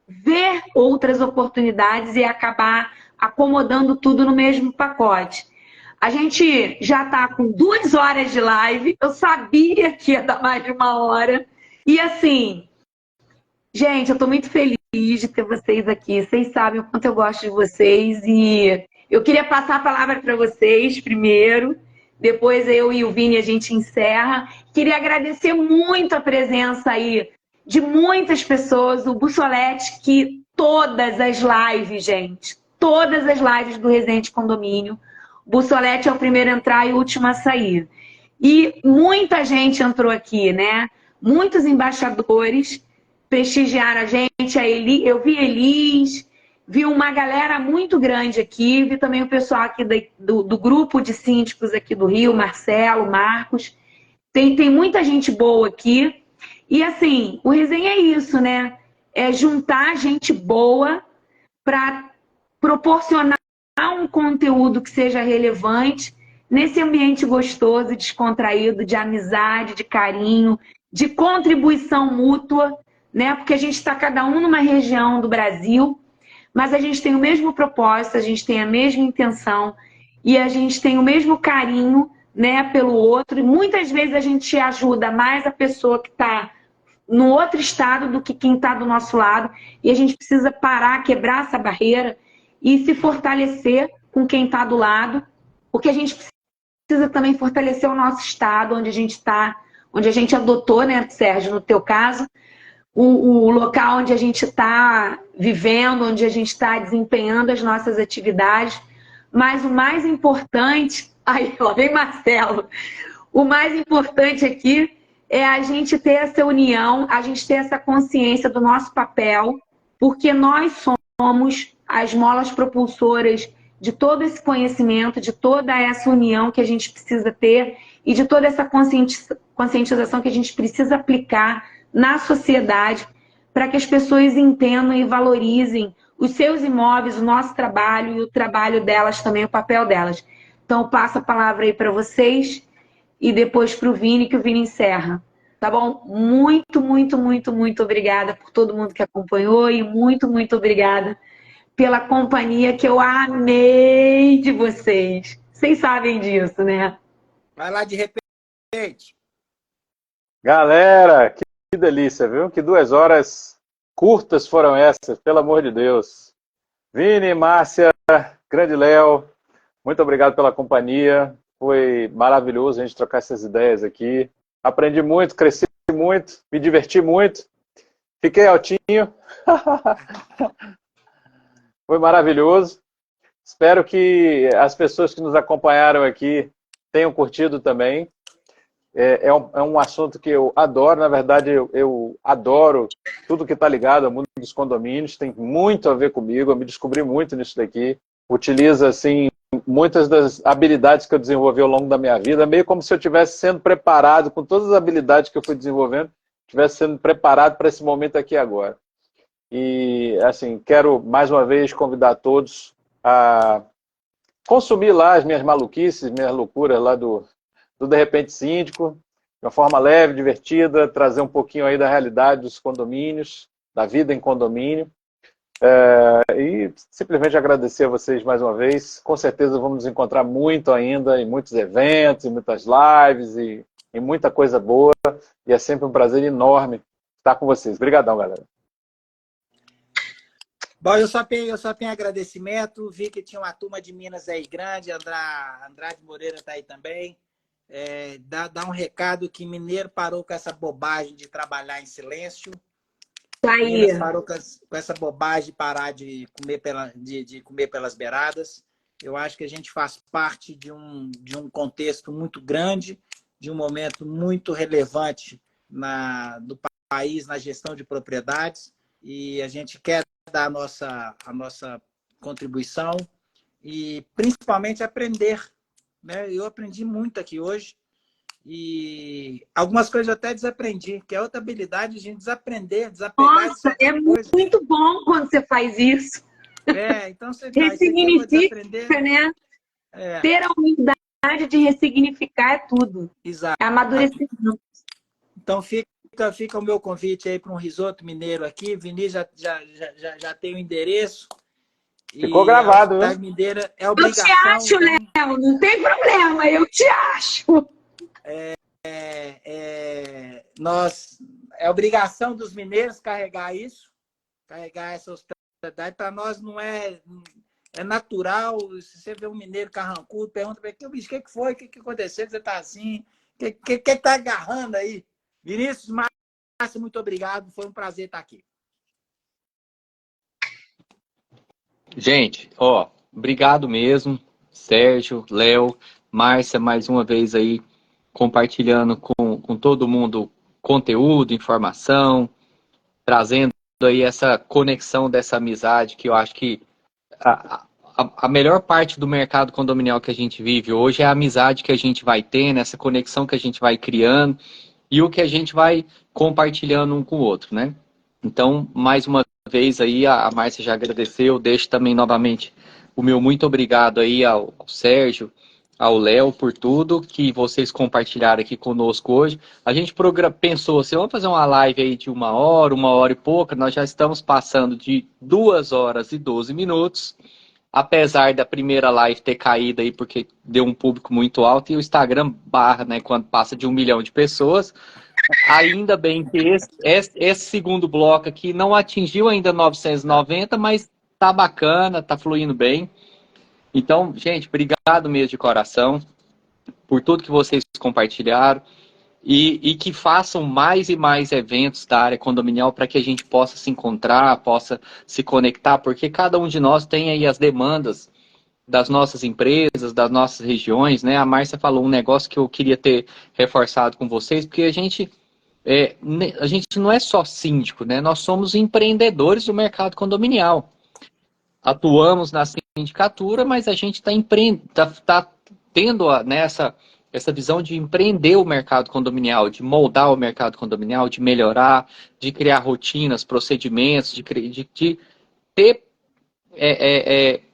ver outras oportunidades e acabar acomodando tudo no mesmo pacote. A gente já está com 2 horas de live, eu sabia que ia dar mais de 1 hora. E assim, gente, eu estou muito feliz de ter vocês aqui. Vocês sabem o quanto eu gosto de vocês e eu queria passar a palavra para vocês primeiro. Depois eu e o Vini a gente encerra. Queria agradecer muito a presença aí de muitas pessoas, o Bussolete, que todas as lives, gente, todas as lives do Residente Condomínio, o Bussolete é o primeiro a entrar e o último a sair. E muita gente entrou aqui, né? Muitos embaixadores prestigiaram a gente. Eu vi Elis, vi uma galera muito grande aqui, vi também o pessoal aqui do grupo de síndicos aqui do Rio, Marcelo, Marcos. Tem muita gente boa aqui. E assim, o resenha é isso, né? É juntar gente boa para proporcionar um conteúdo que seja relevante nesse ambiente gostoso, descontraído, de amizade, de carinho, de contribuição mútua, né? Porque a gente está cada um numa região do Brasil, mas a gente tem o mesmo propósito, a gente tem a mesma intenção e a gente tem o mesmo carinho, né, pelo outro. E muitas vezes a gente ajuda mais a pessoa que está no outro estado do que quem está do nosso lado. E a gente precisa parar, quebrar essa barreira e se fortalecer com quem está do lado, porque a gente precisa também fortalecer o nosso estado, onde a gente está, onde a gente adotou, né, Sérgio, no teu caso, o local onde a gente está vivendo, onde a gente está desempenhando as nossas atividades. Mas o mais importante... Aí, lá vem Marcelo. O mais importante aqui é a gente ter essa união, a gente ter essa consciência do nosso papel, porque nós somos as molas propulsoras de todo esse conhecimento, de toda essa união que a gente precisa ter e de toda essa conscientização que a gente precisa aplicar na sociedade para que as pessoas entendam e valorizem os seus imóveis, o nosso trabalho e o trabalho delas também, o papel delas. Então, eu passo a palavra aí para vocês e depois para o Vini, que o Vini encerra. Tá bom? Muito, muito, muito, muito obrigada por todo mundo que acompanhou e muito, muito obrigada pela companhia que eu amei de vocês. Vocês sabem disso, né? Vai lá de repente. Galera, que delícia, viu? Que 2 horas curtas foram essas, pelo amor de Deus. Vini, Márcia, grande Léo, muito obrigado pela companhia. Foi maravilhoso a gente trocar essas ideias aqui. Aprendi muito, cresci muito, me diverti muito. Fiquei altinho. Foi maravilhoso. Espero que as pessoas que nos acompanharam aqui tenham curtido também. É um assunto que eu adoro. Na verdade, eu adoro tudo que está ligado ao mundo dos condomínios. Tem muito a ver comigo. Eu me descobri muito nisso daqui. Utilizo, assim, muitas das habilidades que eu desenvolvi ao longo da minha vida, meio como se eu estivesse sendo preparado, com todas as habilidades que eu fui desenvolvendo, estivesse sendo preparado para esse momento aqui agora. E, assim, quero mais uma vez convidar todos a consumir lá as minhas maluquices, minhas loucuras lá do De Repente Síndico, de uma forma leve, divertida, trazer um pouquinho aí da realidade dos condomínios, da vida em condomínio. E simplesmente agradecer a vocês mais uma vez. Com certeza vamos nos encontrar muito ainda em muitos eventos, em muitas lives e em muita coisa boa. E é sempre um prazer enorme estar com vocês. Obrigadão, galera. Bom, eu só tenho agradecimento. Vi que tinha uma turma de Minas aí grande. Andrade Moreira está aí também. Dá um recado que mineiro parou com essa bobagem de trabalhar em silêncio. Minas parou com essa bobagem de parar de comer pelas beiradas. Eu acho que a gente faz parte de um contexto muito grande, de um momento muito relevante do país na gestão de propriedades. e a gente quer dar a nossa contribuição e principalmente aprender, né? Eu aprendi muito aqui hoje e algumas coisas eu até desaprendi, que é outra habilidade de a gente desaprender, desapegar de Nossa, é coisas. muito bom quando você faz isso. Então você faz, isso aqui eu vou desaprender. Né? Ter a humildade de ressignificar é tudo. Exato. É amadurecimento. Então fica o meu convite aí para um risoto mineiro aqui. Vinícius já tem o endereço. Ficou gravado, viu? Mineira é obrigação. Eu te acho, Léo, não tem problema, eu te acho. É obrigação dos mineiros carregar isso, carregar essa hospitalidade. Para nós não é natural. Se você vê um mineiro carrancudo, pergunta para ele, bicho, o que foi? O que aconteceu? Que você está assim? O que está agarrando aí? Vinícius, Márcia, muito obrigado. Foi um prazer estar aqui. Gente, obrigado mesmo. Sérgio, Léo, Márcia, mais uma vez aí compartilhando com todo mundo conteúdo, informação, trazendo aí essa conexão dessa amizade que eu acho que a melhor parte do mercado condominial que a gente vive hoje é a amizade que a gente vai tendo, essa conexão que a gente vai criando e o que a gente vai compartilhando um com o outro, né? Então, mais uma vez aí, a Márcia já agradeceu, deixo também novamente o meu muito obrigado aí ao Sérgio, ao Léo por tudo que vocês compartilharam aqui conosco hoje. A gente pensou assim, vamos fazer uma live aí de 1 hora e pouca, nós já estamos passando de 2 horas e 12 minutos, apesar da primeira live ter caído aí porque deu um público muito alto e o Instagram barra, né, quando passa de 1 milhão de pessoas. Ainda bem que esse segundo bloco aqui não atingiu ainda 990, mas tá bacana, tá fluindo bem. Então, gente, obrigado mesmo de coração por tudo que vocês compartilharam e que façam mais e mais eventos da área condominial para que a gente possa se encontrar, possa se conectar, porque cada um de nós tem aí as demandas das nossas empresas, das nossas regiões, né? A Márcia falou um negócio que eu queria ter reforçado com vocês, porque a gente não é só síndico, né? Nós somos empreendedores do mercado condominial. Atuamos na sindicatura, mas a gente tá tendo essa visão de empreender o mercado condominial, de moldar o mercado condominial, de melhorar, de criar rotinas, procedimentos, de ter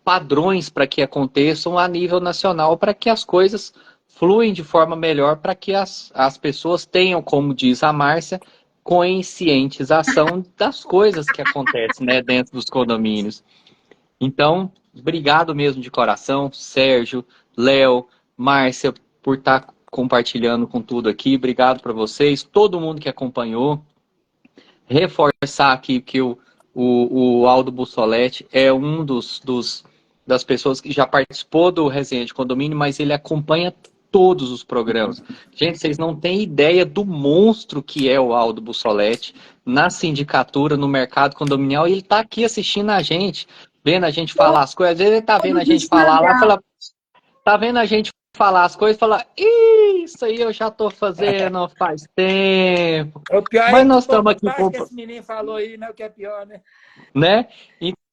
padrões para que aconteçam a nível nacional, para que as coisas fluem de forma melhor, para que as pessoas tenham, como diz a Márcia, conscientização das coisas que acontecem, né, dentro dos condomínios. Então, obrigado mesmo de coração, Sérgio, Léo, Márcia, por estar compartilhando com tudo aqui. Obrigado para vocês, todo mundo que acompanhou. Reforçar aqui que o Aldo Bussoletti é um das pessoas que já participou do Resenha de Condomínio, mas ele acompanha todos os programas. Gente, vocês não têm ideia do monstro que é o Aldo Bussoletti na sindicatura, no mercado condominial, e ele está aqui assistindo a gente, vendo a gente falar as coisas. Às vezes ele está vendo a gente falar lá, tá vendo a gente falar as coisas e falar, isso aí eu já estou fazendo faz tempo. O pior mas nós estamos aqui que esse menino falou aí, né? O que é pior, né?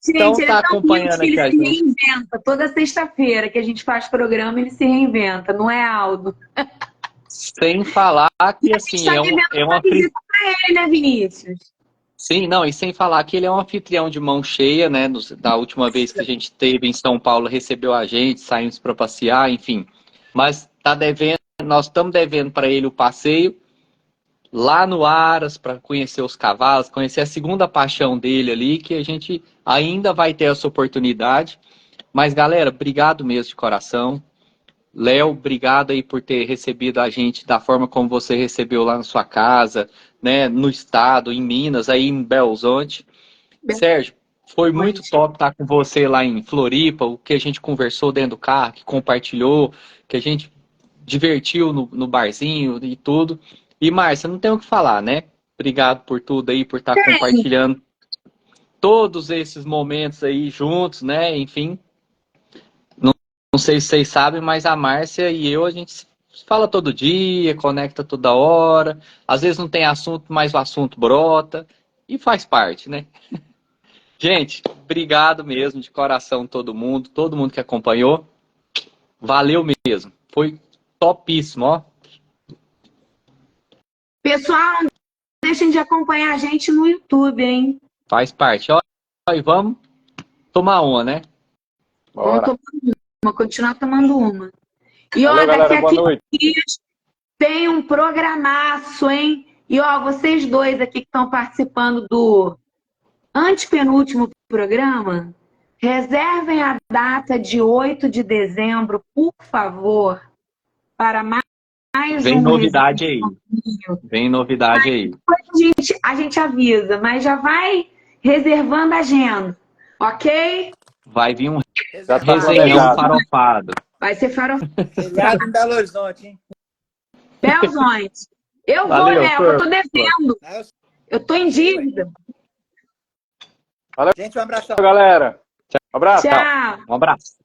Então gente, tá acompanhando aqui a gente. Ele se reinventa. Toda sexta-feira que a gente faz programa, ele se reinventa, não é, Aldo? Sem falar que assim, é uma visita pra ele, né, Vinícius? Sim, não, e sem falar que ele é um anfitrião de mão cheia, né? Da última vez que a gente esteve em São Paulo, recebeu a gente, saímos para passear, enfim. Mas nós estamos devendo para ele o passeio lá no Aras, para conhecer os cavalos, conhecer a segunda paixão dele ali, que a gente ainda vai ter essa oportunidade. Mas, galera, obrigado mesmo de coração. Léo, obrigado aí por ter recebido a gente da forma como você recebeu lá na sua casa, né, no estado, em Minas, aí em Belo Horizonte. Sérgio, foi muito top estar com você lá em Floripa, o que a gente conversou dentro do carro, que compartilhou, que a gente divertiu no barzinho e tudo. E, Márcia, não tem o que falar, né? Obrigado por tudo aí, por estar compartilhando todos esses momentos aí juntos, né? Enfim, não sei se vocês sabem, mas a Márcia e eu, a gente fala todo dia, conecta toda hora. Às vezes não tem assunto, mas o assunto brota. E faz parte, né? Gente, obrigado mesmo, de coração todo mundo que acompanhou. Valeu mesmo. Foi topíssimo, ó. Pessoal, não deixem de acompanhar a gente no YouTube, hein? Faz parte. Ó, e vamos tomar uma, né? Vamos tomar uma, continuar tomando uma. E Valeu, ó, galera, daqui a boa 15 dias tem um programaço, hein? E ó, vocês dois aqui que estão participando do antepenúltimo programa, reservem a data de 8 de dezembro, por favor, para mais Vem um novidade aí. reservazinho. Vem novidade aí. Depois a gente avisa, mas já vai reservando a agenda, ok? Vai vir um Já tá resenhão planejado. farofado. Vai ser farofado. Feriado em Belo Horizonte, hein? Belo Horizonte. Eu Valeu, vou, né? Eu tô devendo. Eu tô em dívida. Valeu, gente, um abração. galera. Um abraço. Tchau. Um abraço.